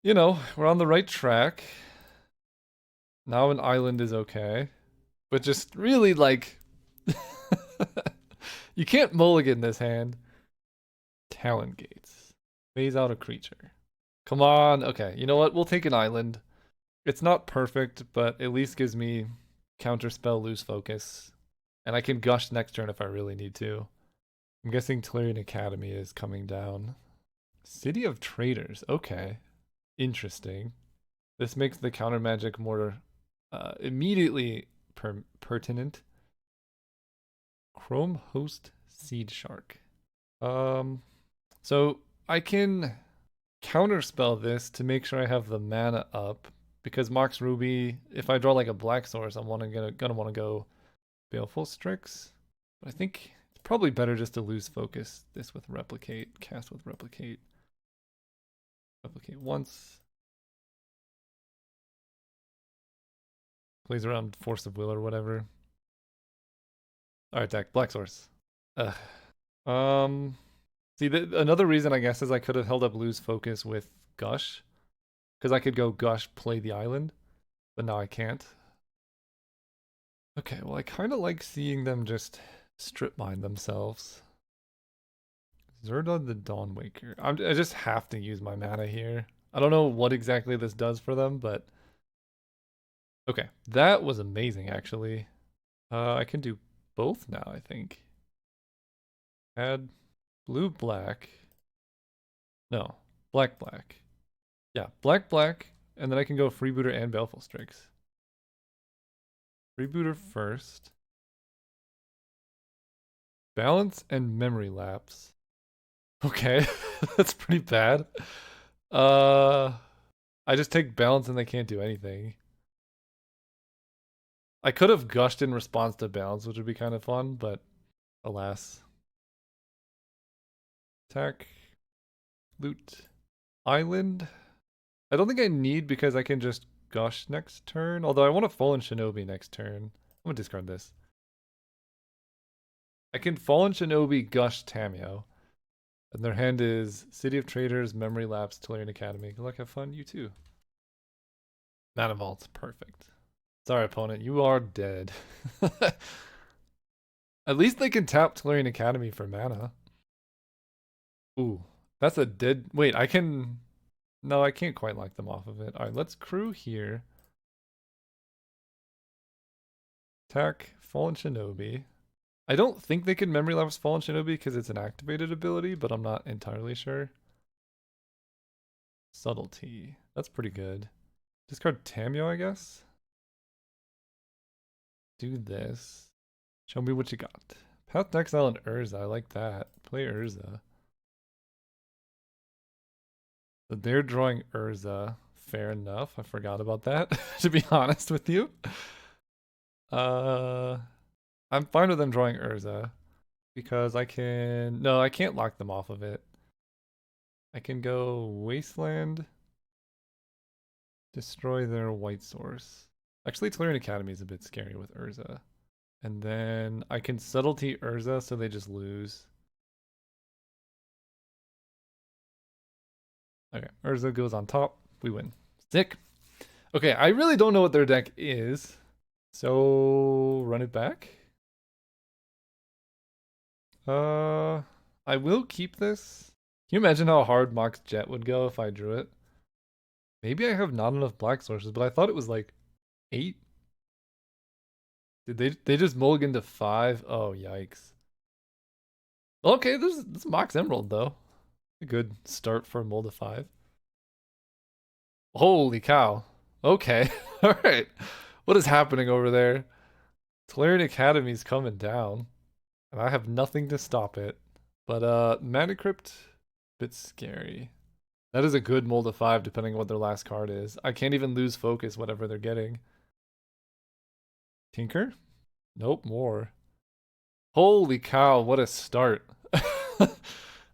S1: you know, we're on the right track. Now an island is okay. But just really like you can't mulligan this hand. Talon Gates. Phase out a creature. Come on. Okay, you know what? We'll take an island. It's not perfect, but at least gives me counterspell, lose focus. And I can Gush next turn if I really need to. I'm guessing Tolarian Academy is coming down. City of Traders. Okay. Interesting. This makes the counter magic more immediately pertinent. Chrome Host Seed Shark. So I can counterspell this to make sure I have the mana up, because Mox Ruby, if I draw like a black source, I'm gonna want to go Baleful Strix. But I think it's probably better just to lose focus this with Replicate, cast with Replicate. Replicate once. Plays around Force of Will or whatever. Alright, deck, black source. Ugh. See, another reason I guess is I could have held up lose focus with Gush, because I could go Gush, play the island, but now I can't. Okay, well I kind of like seeing them just strip mine themselves. Zerda the Dawnwaker. I just have to use my mana here. I don't know what exactly this does for them, but okay. That was amazing, actually. I can do both now, I think. Add blue, black. No, black, black. Yeah, black, black. And then I can go Freebooter and Baleful Strix. Freebooter first. Balance and Memory Lapse. Okay, that's pretty bad. Uh, I just take balance and they can't do anything. I could have gushed in response to balance, which would be kind of fun, but alas. Attack. Loot. Island. I don't think I need because I can just gush next turn. Although I want to Fallen Shinobi next turn. I'm gonna discard this. I can Fallen Shinobi gush Tamio. And their hand is City of Traders, Memory Lapse, Tolarian Academy. Good luck, have fun. You too. Mana Vault. Perfect. Sorry, opponent. You are dead. At least they can tap Tolarian Academy for mana. Ooh. That's a dead... Wait, I can... No, I can't quite lock them off of it. Alright, let's crew here. Attack Fallen Shinobi. I don't think they can Memory Lapse Fallen Shinobi because it's an activated ability, but I'm not entirely sure. Subtlety. That's pretty good. Discard Tamio, I guess? Do this. Show me what you got. Path to Exile and Urza. I like that. Play Urza. So they're drawing Urza. Fair enough. I forgot about that, to be honest with you. I'm fine with them drawing Urza. Because I can... No, I can't lock them off of it. I can go Wasteland. Destroy their white source. Actually, Tolarian Academy is a bit scary with Urza. And then I can Subtlety Urza so they just lose. Okay, Urza goes on top. We win. Sick. Okay, I really don't know what their deck is. So, run it back. I will keep this. Can you imagine how hard Mox Jet would go if I drew it? Maybe I have not enough black sources, but I thought it was like 8. Did they just mulligan to 5? Oh, yikes. Okay, this Mox Emerald though. A good start for a mold of 5. Holy cow. Okay. All right. What is happening over there? Tolarian Academy's coming down. And I have nothing to stop it. But Mana Crypt, bit scary. That is a good mold of 5 depending on what their last card is. I can't even lose focus whatever they're getting. Tinker? Nope, more. Holy cow, what a start.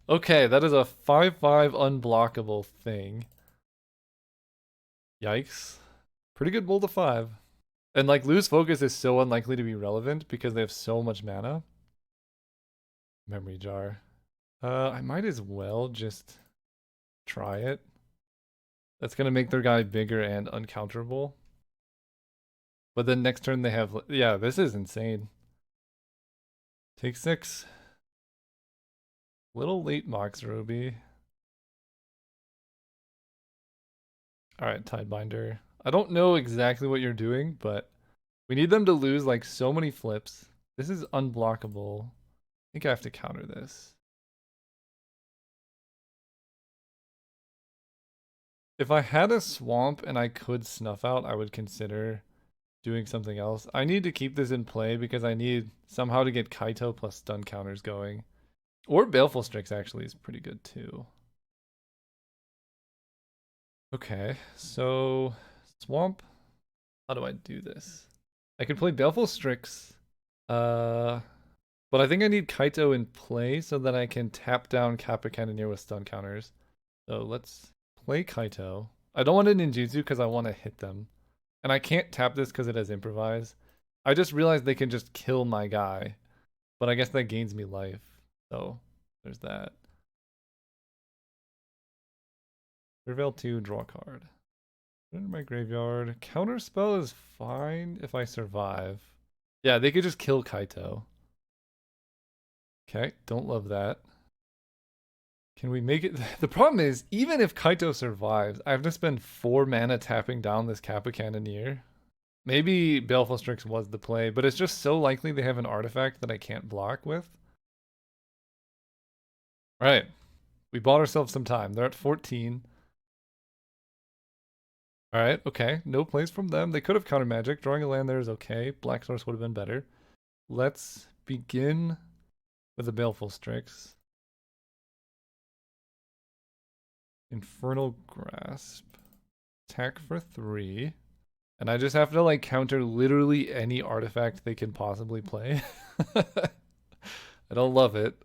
S1: Okay, that is a 5/5 unblockable thing. Yikes. Pretty good mold of 5. And like lose focus is so unlikely to be relevant because they have so much mana. Memory jar. I might as well just try it. That's gonna make their guy bigger and uncounterable. But then next turn they have... Yeah, this is insane. Take 6. Little late Mox Ruby. Alright, Tidebinder. I don't know exactly what you're doing, but we need them to lose like so many flips. This is unblockable. I think I have to counter this. If I had a swamp and I could snuff out, I would consider doing something else. I need to keep this in play because I need somehow to get Kaito plus stun counters going. Or Baleful Strix actually is pretty good too. Okay, so swamp. How do I do this? I can play Baleful Strix. But I think I need Kaito in play so that I can tap down Kappa Cannoneer with stun counters. So let's play Kaito. I don't want a ninjutsu because I want to hit them. And I can't tap this because it has improvise. I just realized they can just kill my guy. But I guess that gains me life. So there's that. Reveal 2, draw a card. Put it in my graveyard. Counterspell is fine if I survive. Yeah, they could just kill Kaito. Okay, don't love that. Can we make it? The problem is, even if Kaito survives, I have to spend 4 mana tapping down this Kappa Cannoneer. Maybe Baleful Strix was the play, but it's just so likely they have an artifact that I can't block with. All right. We bought ourselves some time. They're at 14. All right, okay. No plays from them. They could have counter magic. Drawing a land there is okay. Black Source would have been better. Let's begin with a Baleful Strix. Infernal Grasp. Attack for 3. And I just have to like counter literally any artifact they can possibly play. I don't love it.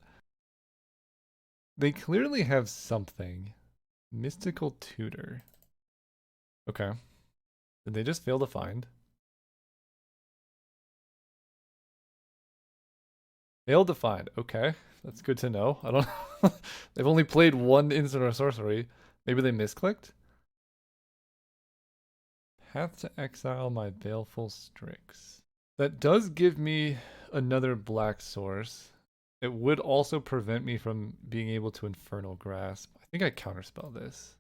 S1: They clearly have something. Mystical Tutor. Okay. Did they just fail to find? Failed to find. Okay. That's good to know. I don't They've only played one instant or sorcery. Maybe they misclicked? Path to exile my Baleful Strix. That does give me another black source. It would also prevent me from being able to Infernal Grasp. I think I counterspell this.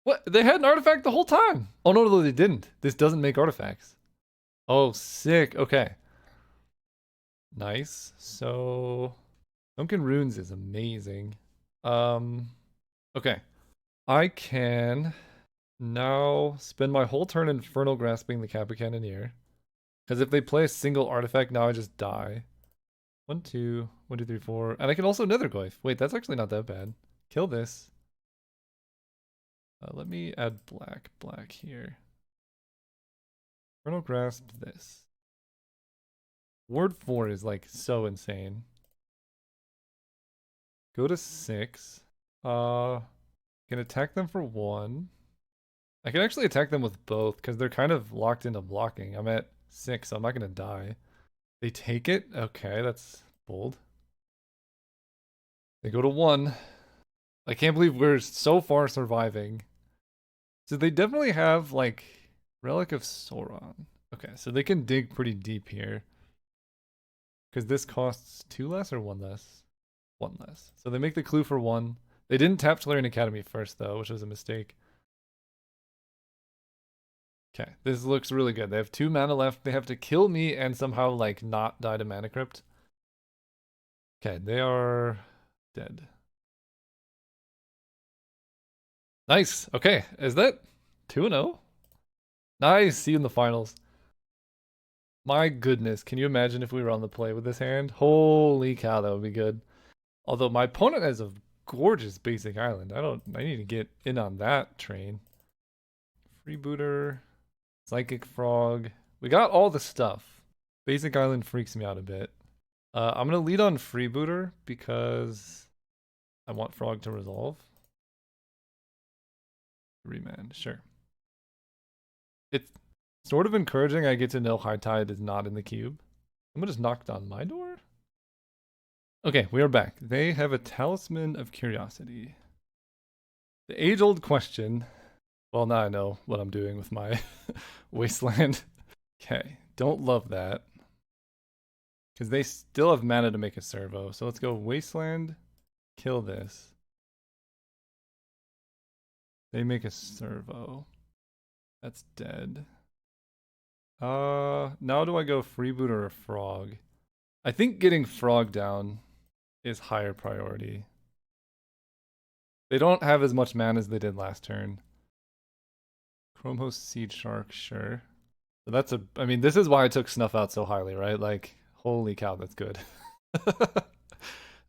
S1: What? They had an artifact the whole time. Oh no, they didn't. This doesn't make artifacts. Oh, sick. Okay. Nice. So Sunken Runes is amazing. Okay. I can now spend my whole turn Infernal Grasping the Kappa Cannoneer. Because if they play a single artifact, now I just die. 1, 2, 1, 2, 3, 4. And I can also Netherglyph. Wait, that's actually not that bad. Kill this. Let me add black here. Infernal Grasp this. Ward 4 is like so insane. Go to 6. Can attack them for 1. I can actually attack them with both because they're kind of locked into blocking. I'm at 6, so I'm not gonna die. They take it? Okay, that's bold. They go to 1. I can't believe we're so far surviving. So they definitely have like Relic of Sauron. Okay, so they can dig pretty deep here. Because this costs 2 less or 1 less? 1 less. So they make the clue for 1. They didn't tap Tolarian Academy first though, which was a mistake. Okay, this looks really good. They have 2 mana left. They have to kill me and somehow like not die to Mana Crypt. Okay, they are dead. Nice. Okay, is that 2-0? Nice. See you in the finals. My goodness, can you imagine if we were on the play with this hand? Holy cow, that would be good. Although my opponent has a gorgeous basic island. I need to get in on that train. Freebooter, Psychic Frog. We got all the stuff. Basic island freaks me out a bit. I'm gonna lead on Freebooter because I want Frog to resolve. 3-man, sure. It's sort of encouraging I get to know High Tide is not in the cube. Someone just knocked on my door? Okay, we are back. They have a Talisman of Curiosity. The age-old question. Well, now I know what I'm doing with my Wasteland. Okay, don't love that. Because they still have mana to make a servo. So let's go Wasteland, kill this. They make a servo. That's dead. Now do I go Freebooter or Frog? I think getting Frog down is higher priority. They don't have as much mana as they did last turn. Chromos Seed Shark, sure. So that's I mean, this is why I took Snuff out so highly, right? Like, holy cow, that's good.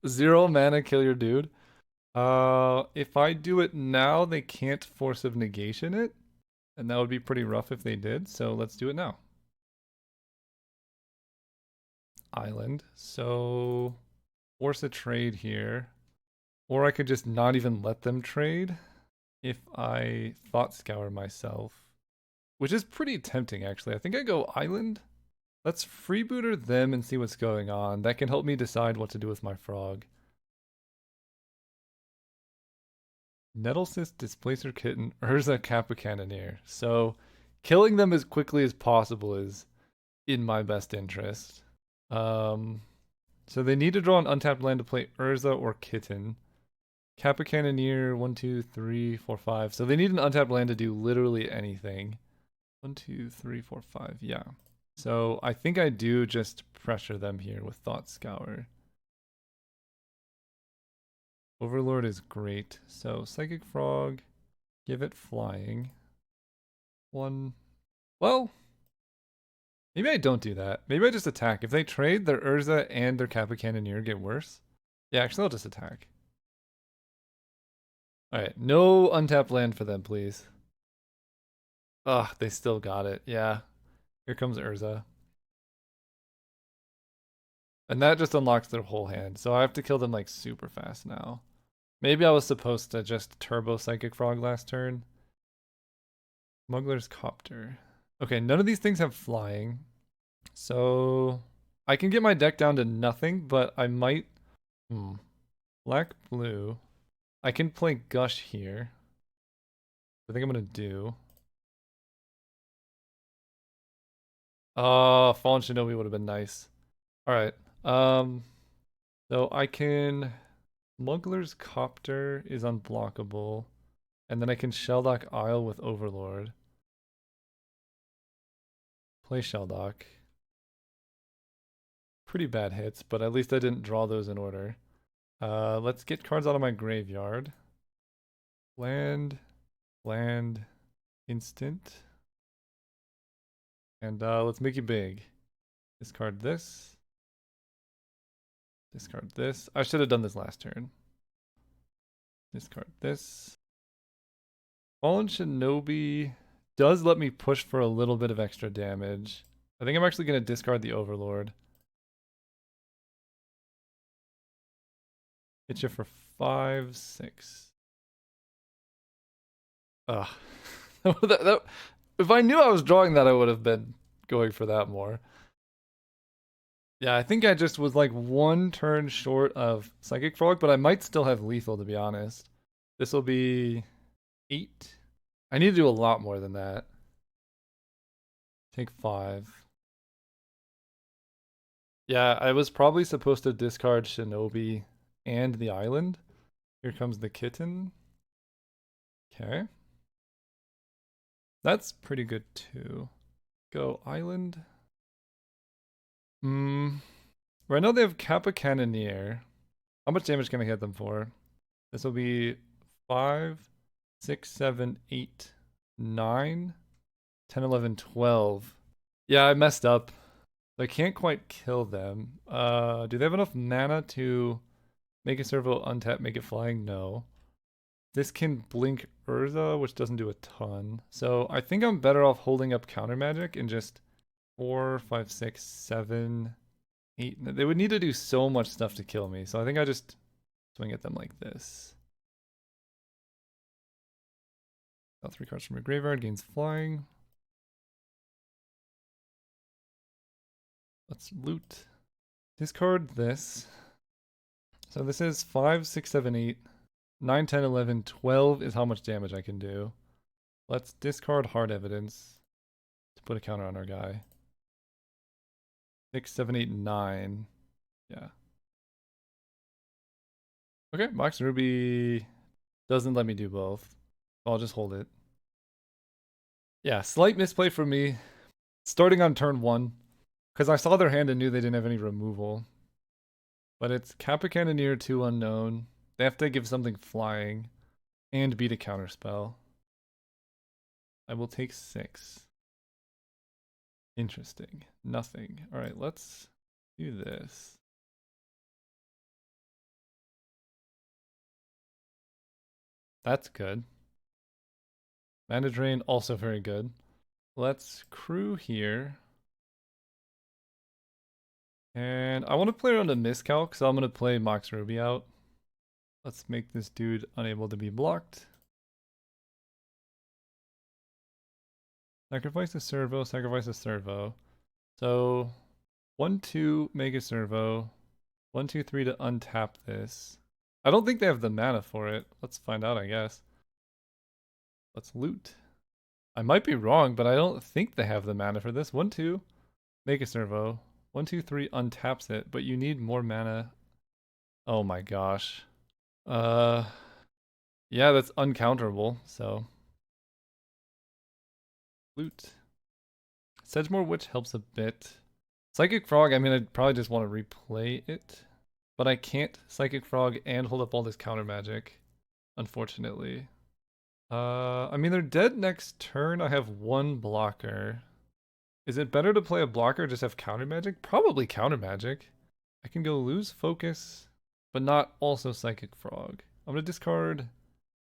S1: 0 mana, kill your dude. If I do it now, they can't Force of Negation it. And that would be pretty rough if they did, so let's do it now. Island. So force a trade here. Or I could just not even let them trade if I Thought Scour myself. Which is pretty tempting, actually. I think I go Island. Let's Freebooter them and see what's going on. That can help me decide what to do with my Frog. Nettlecyst, Displacer Kitten, Urza, Kappa Cannoneer. So killing them as quickly as possible is in my best interest. So they need to draw an untapped land to play Urza or Kitten. Kappa Cannoneer, 1, 2, 3, 4, 5. So they need an untapped land to do literally anything. 1, 2, 3, 4, 5. Yeah. So I think I do just pressure them here with Thought Scour. Overlord is great. So Psychic Frog, give it flying. 1. Well, maybe I don't do that. Maybe I just attack. If they trade, their Urza and their Kappa Cannoneer get worse. Yeah, actually I'll just attack. Alright, no untapped land for them, please. Ugh, they still got it. Yeah. Here comes Urza. And that just unlocks their whole hand. So I have to kill them like super fast now. Maybe I was supposed to just turbo Psychic Frog last turn. Smuggler's Copter. Okay, none of these things have flying. So I can get my deck down to nothing, but I might... Black, blue. I can play Gush here. I think I'm going to do... Fallen Shinobi would have been nice. Alright. So I can... Smuggler's Copter is unblockable. And then I can Shelldock Isle with Overlord. Play Shelldock. Pretty bad hits, but at least I didn't draw those in order. Let's get cards out of my graveyard. Land, instant. And let's make it big. Discard this. Discard this. I should have done this last turn. Discard this. Fallen Shinobi does let me push for a little bit of extra damage. I think I'm actually going to discard the Overlord. Hit you for 5, 6. Ugh. If I knew I was drawing that, I would have been going for that more. Yeah, I think I just was like 1 turn short of Psychic Frog, but I might still have lethal, to be honest. This will be 8. I need to do a lot more than that. Take 5. Yeah, I was probably supposed to discard Shinobi and the island. Here comes the Kitten. Okay. That's pretty good too. Go island. Right now they have Kappa Cannoneer. How much damage can I hit them for? This will be 5, 6, 7, 8, 9, 10, 11, 12. Yeah, I messed up. I can't quite kill them. Do they have enough mana to make a servo untap, make it flying? No. This can blink Urza, which doesn't do a ton. So I think I'm better off holding up counter magic and just 4, 5, 6, 7, 8. They would need to do so much stuff to kill me. So I think I just swing at them like this. Got 3 cards from your graveyard, gains flying. Let's loot. Discard this. So this is 5, 6, 7, 8. 9, 10, 11, 12 is how much damage I can do. Let's discard Hard Evidence to put a counter on our guy. 6, 7, 8, 9. Yeah. Okay, Mox Ruby doesn't let me do both. I'll just hold it. Yeah, slight misplay for me. Starting on turn 1. Because I saw their hand and knew they didn't have any removal. But it's Kappa Cannoneer 2 unknown. They have to give something flying and beat a counterspell. I will take 6. Interesting. Nothing. Alright, let's do this. That's good. Mana Drain, also very good. Let's crew here. And I want to play around a miscalc, so I'm going to play Mox Ruby out. Let's make this dude unable to be blocked. Sacrifice a servo, sacrifice a servo. So 1, 2, make a servo. 1, 2, 3 to untap this. I don't think they have the mana for it. Let's find out, I guess. Let's loot. I might be wrong, but I don't think they have the mana for this. 1, 2, make a servo. 1, 2, 3 untaps it, but you need more mana. Oh my gosh. Uh, yeah, that's uncounterable. So, loot. Sedgemoor Witch helps a bit. Psychic Frog, I mean, I'd probably just want to replay it, but I can't Psychic Frog and hold up all this counter magic, unfortunately. I mean, they're dead next turn. I have one blocker. Is it better to play a blocker, just have counter magic? Probably counter magic. I can go lose focus, but not also Psychic Frog. I'm gonna discard.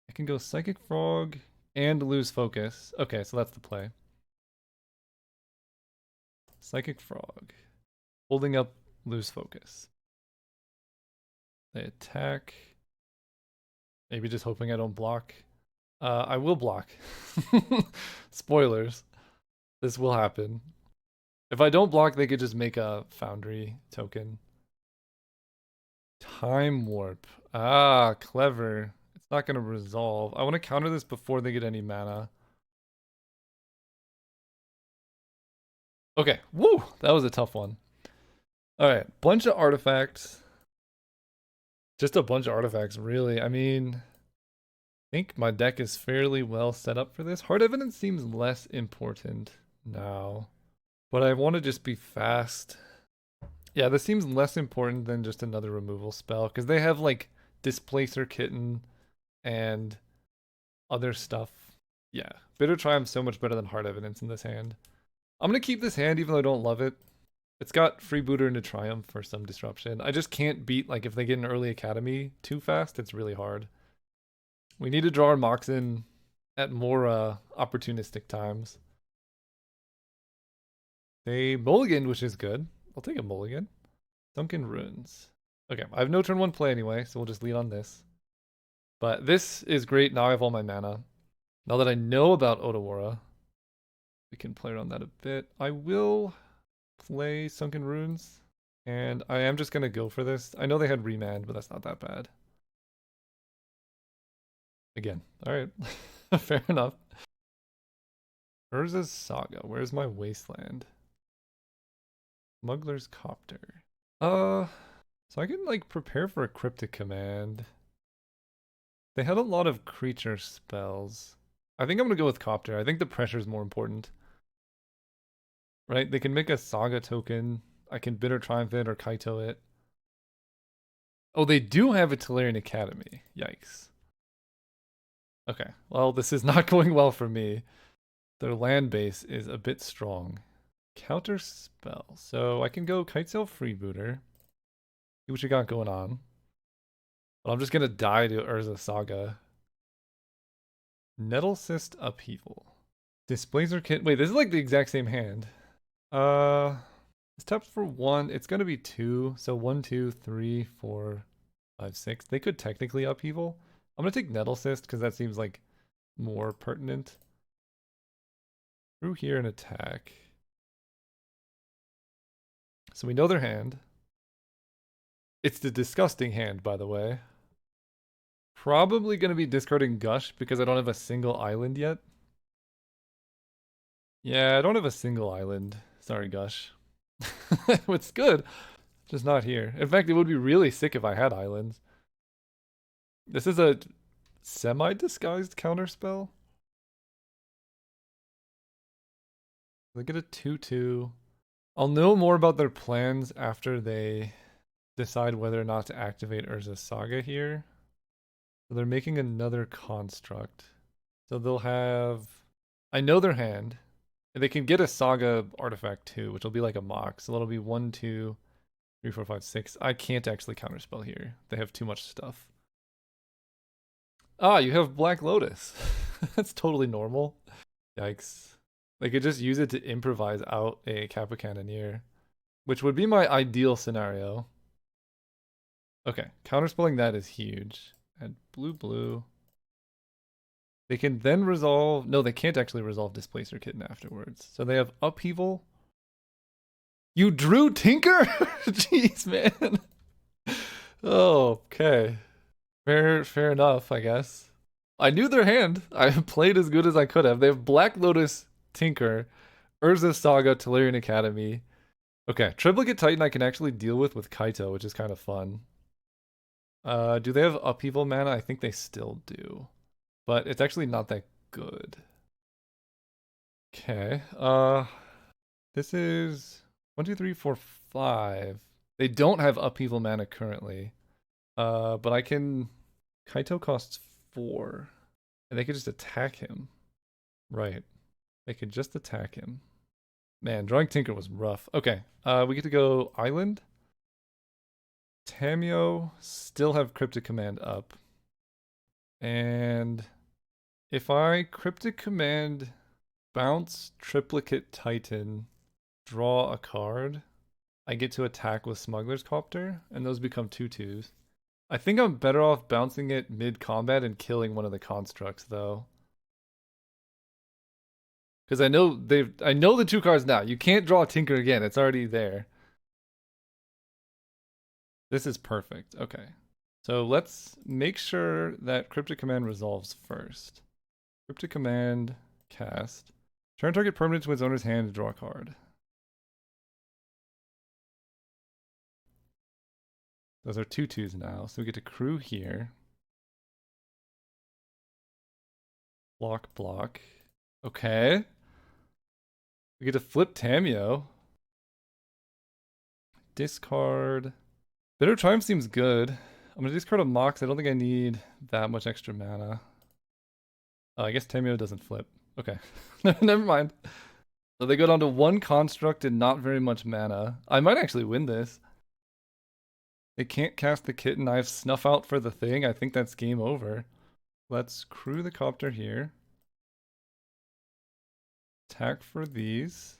S1: I can go Psychic Frog and lose focus. Okay, so that's the play. Psychic Frog. Holding up, lose focus. They attack. Maybe just hoping I don't block. I will block. Spoilers. This will happen. If I don't block, they could just make a Foundry token. Time Warp. Ah, clever. It's not going to resolve. I want to counter this before they get any mana. Okay. Woo! That was a tough one. Alright. Bunch of artifacts. Just a bunch of artifacts, really. I mean, I think my deck is fairly well set up for this. Hard Evidence seems less important now. But I want to just be fast. Yeah, this seems less important than just another removal spell. Because they have, like, Displacer Kitten and other stuff. Yeah. Bitter Triumph's so much better than Hard Evidence in this hand. I'm going to keep this hand even though I don't love it. It's got Freebooter into Triumph for some disruption. I just can't beat, like, if they get an early Academy too fast, it's really hard. We need to draw our Moxen at more opportunistic times. They mulliganed, which is good. I'll take a mulligan. Sunken Ruins. Okay, I have no turn 1 play anyway, so we'll just lead on this. But this is great. Now I have all my mana. Now that I know about Otawara, we can play around that a bit. I will play Sunken Ruins, and I am just going to go for this. I know they had Remand, but that's not that bad. Again, alright. Fair enough. Urza's Saga. Where's my Wasteland? Smuggler's Copter. So I can, like, prepare for a Cryptic Command. They had a lot of creature spells. I think I'm going to go with Copter. I think the pressure is more important. Right? They can make a Saga token. I can Bitter Triumph it or Kaito it. Oh, they do have a Tolarian Academy. Yikes. Okay. Well, this is not going well for me. Their land base is a bit strong. Counter spell. So I can go Kitesail Freebooter. See what you got going on. But I'm just going to die to Urza Saga. Nettle Cyst Upheaval. Displacer Kit. Wait, this is like the exact same hand. It's tapped for 1. It's going to be 2. So 1, 2, 3, 4, 5, 6. They could technically Upheaval. I'm going to take Nettle Cyst because that seems like more pertinent. Through here and attack. So we know their hand. It's the disgusting hand, by the way. Probably going to be discarding Gush because I don't have a single island yet. Yeah, I don't have a single island. Sorry, Gush. It's good, just not here. In fact, it would be really sick if I had islands. This is a semi-disguised counterspell. They get a 2/2. I'll know more about their plans after they decide whether or not to activate Urza's Saga here. So they're making another construct. So they'll have... I know their hand. And they can get a Saga artifact too, which will be like a mock. So that'll be 1, 2, 3, 4, 5, 6. I can't actually counterspell here. They have too much stuff. Ah, you have Black Lotus. That's totally normal. Yikes. They could just use it to improvise out a Kappa Cannoneer, which would be my ideal scenario. Okay, counterspelling that is huge. And blue. They can then resolve... No, they can't actually resolve Displacer Kitten afterwards. So they have Upheaval. You drew Tinker? Jeez, man. Oh, okay. Fair enough, I guess. I knew their hand. I played as good as I could have. They have Black Lotus, Tinker, Urza Saga, Tolarian Academy. Okay, Triplicate Titan I can actually deal with Kaito, which is kind of fun. Do they have Upheaval mana? I think they still do. But it's actually not that good. Okay. This is 1, 2, 3, 4, 5. They don't have Upheaval mana currently. But I can. Kaito costs 4. And they could just attack him. Right. They could just attack him. Man, drawing Tinker was rough. Okay. We get to go Island. Tamio still have Cryptic Command up. And if I Cryptic Command bounce Triplicate Titan, draw a card, I get to attack with Smuggler's Copter, and those become 2/2s. I think I'm better off bouncing it mid-combat and killing one of the constructs, though. Because I know the 2 cards now. You can't draw Tinker again. It's already there. This is perfect. Okay. So let's make sure that Cryptic Command resolves first. Cryptic Command, cast. Turn target permanent to its owner's hand to draw a card. Those are 2/2s now, so we get to crew here. Block, block. Okay. We get to flip Tamio. Discard. Bitter Triumph seems good. I'm gonna discard a Mox. I don't think I need that much extra mana. Oh, I guess Tamio doesn't flip. Okay. Never mind. So they go down to 1 construct and not very much mana. I might actually win this. They can't cast the kitten. I have Snuff Out for the thing. I think that's game over. Let's crew the copter here. Attack for these.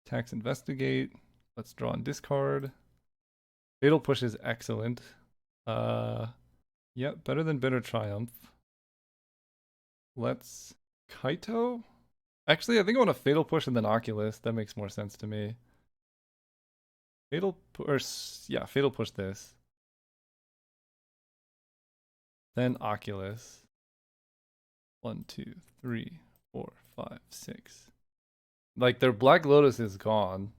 S1: Tax Investigate. Let's draw and discard. Fatal Push is excellent. Yeah, better than Bitter Triumph. Let's Kaito? Actually, I think I want a Fatal Push and then Oculus. That makes more sense to me. Fatal Push, yeah, Fatal Push this. Then Oculus. 1, 2, 3, 4, 5, 6. Like, their Black Lotus is gone.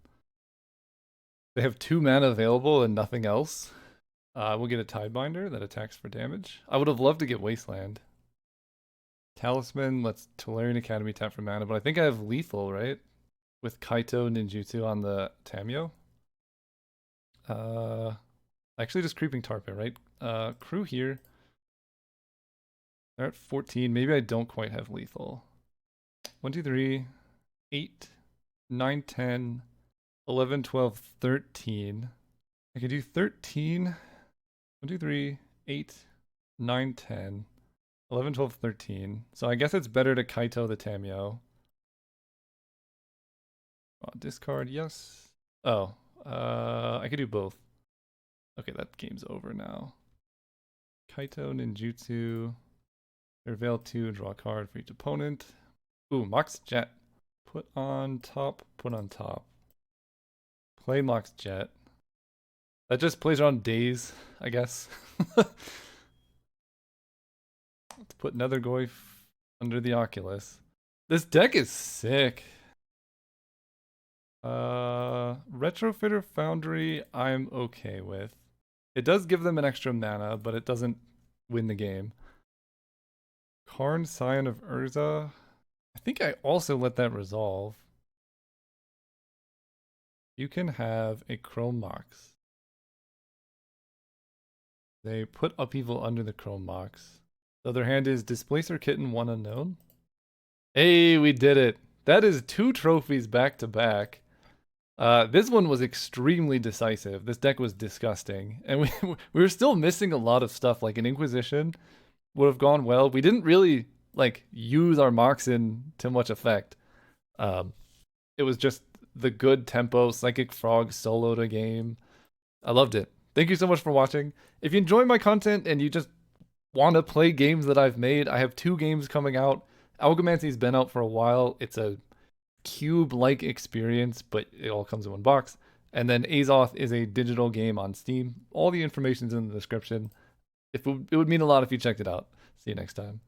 S1: They have 2 mana available and nothing else. We'll get a Tidebinder that attacks for damage. I would have loved to get Wasteland. Talisman, let's Tolarian Academy tap for mana, but I think I have Lethal, right? With Kaito Ninjutsu on the Tamio. Actually just Creeping Tarpon, right? Crew here. They're at 14. Maybe I don't quite have Lethal. 1, 2, 3, 8, 9, 10, 11, 12, 13. I can do 13. 1, 2, 3, 8, 9, 10, 11, 12, 13. So I guess it's better to Kaito the Tamio. Discard, yes. Oh, I could do both. Okay, that game's over now. Kaito Ninjutsu. Reveal 2, draw a card for each opponent. Ooh, Mox Jet. Put on top, put on top. Play Mox Jet. That just plays around days, I guess. Let's put Nether Goyf under the Oculus. This deck is sick. Retrofitter Foundry, I'm okay with. It does give them an extra mana, but it doesn't win the game. Karn, Scion of Urza. I think I also let that resolve. You can have a Chrome Mox. They put Upheaval under the Chrome Mox. The other hand is Displacer Kitten, 1 unknown. Hey, we did it. That is 2 trophies back to back. This one was extremely decisive. This deck was disgusting. And we were still missing a lot of stuff, like an Inquisition would have gone well. We didn't really like use our Moxin to much effect. It was just the good tempo Psychic Frog soloed a game. I loved it. Thank you so much for watching. If you enjoy my content and you just want to play games that I've made, I have 2 games coming out. Algomancy's been out for a while. It's a cube-like experience, but it all comes in one box. And then Azoth is a digital game on Steam. All the information's in the description. It would mean a lot if you checked it out. See you next time.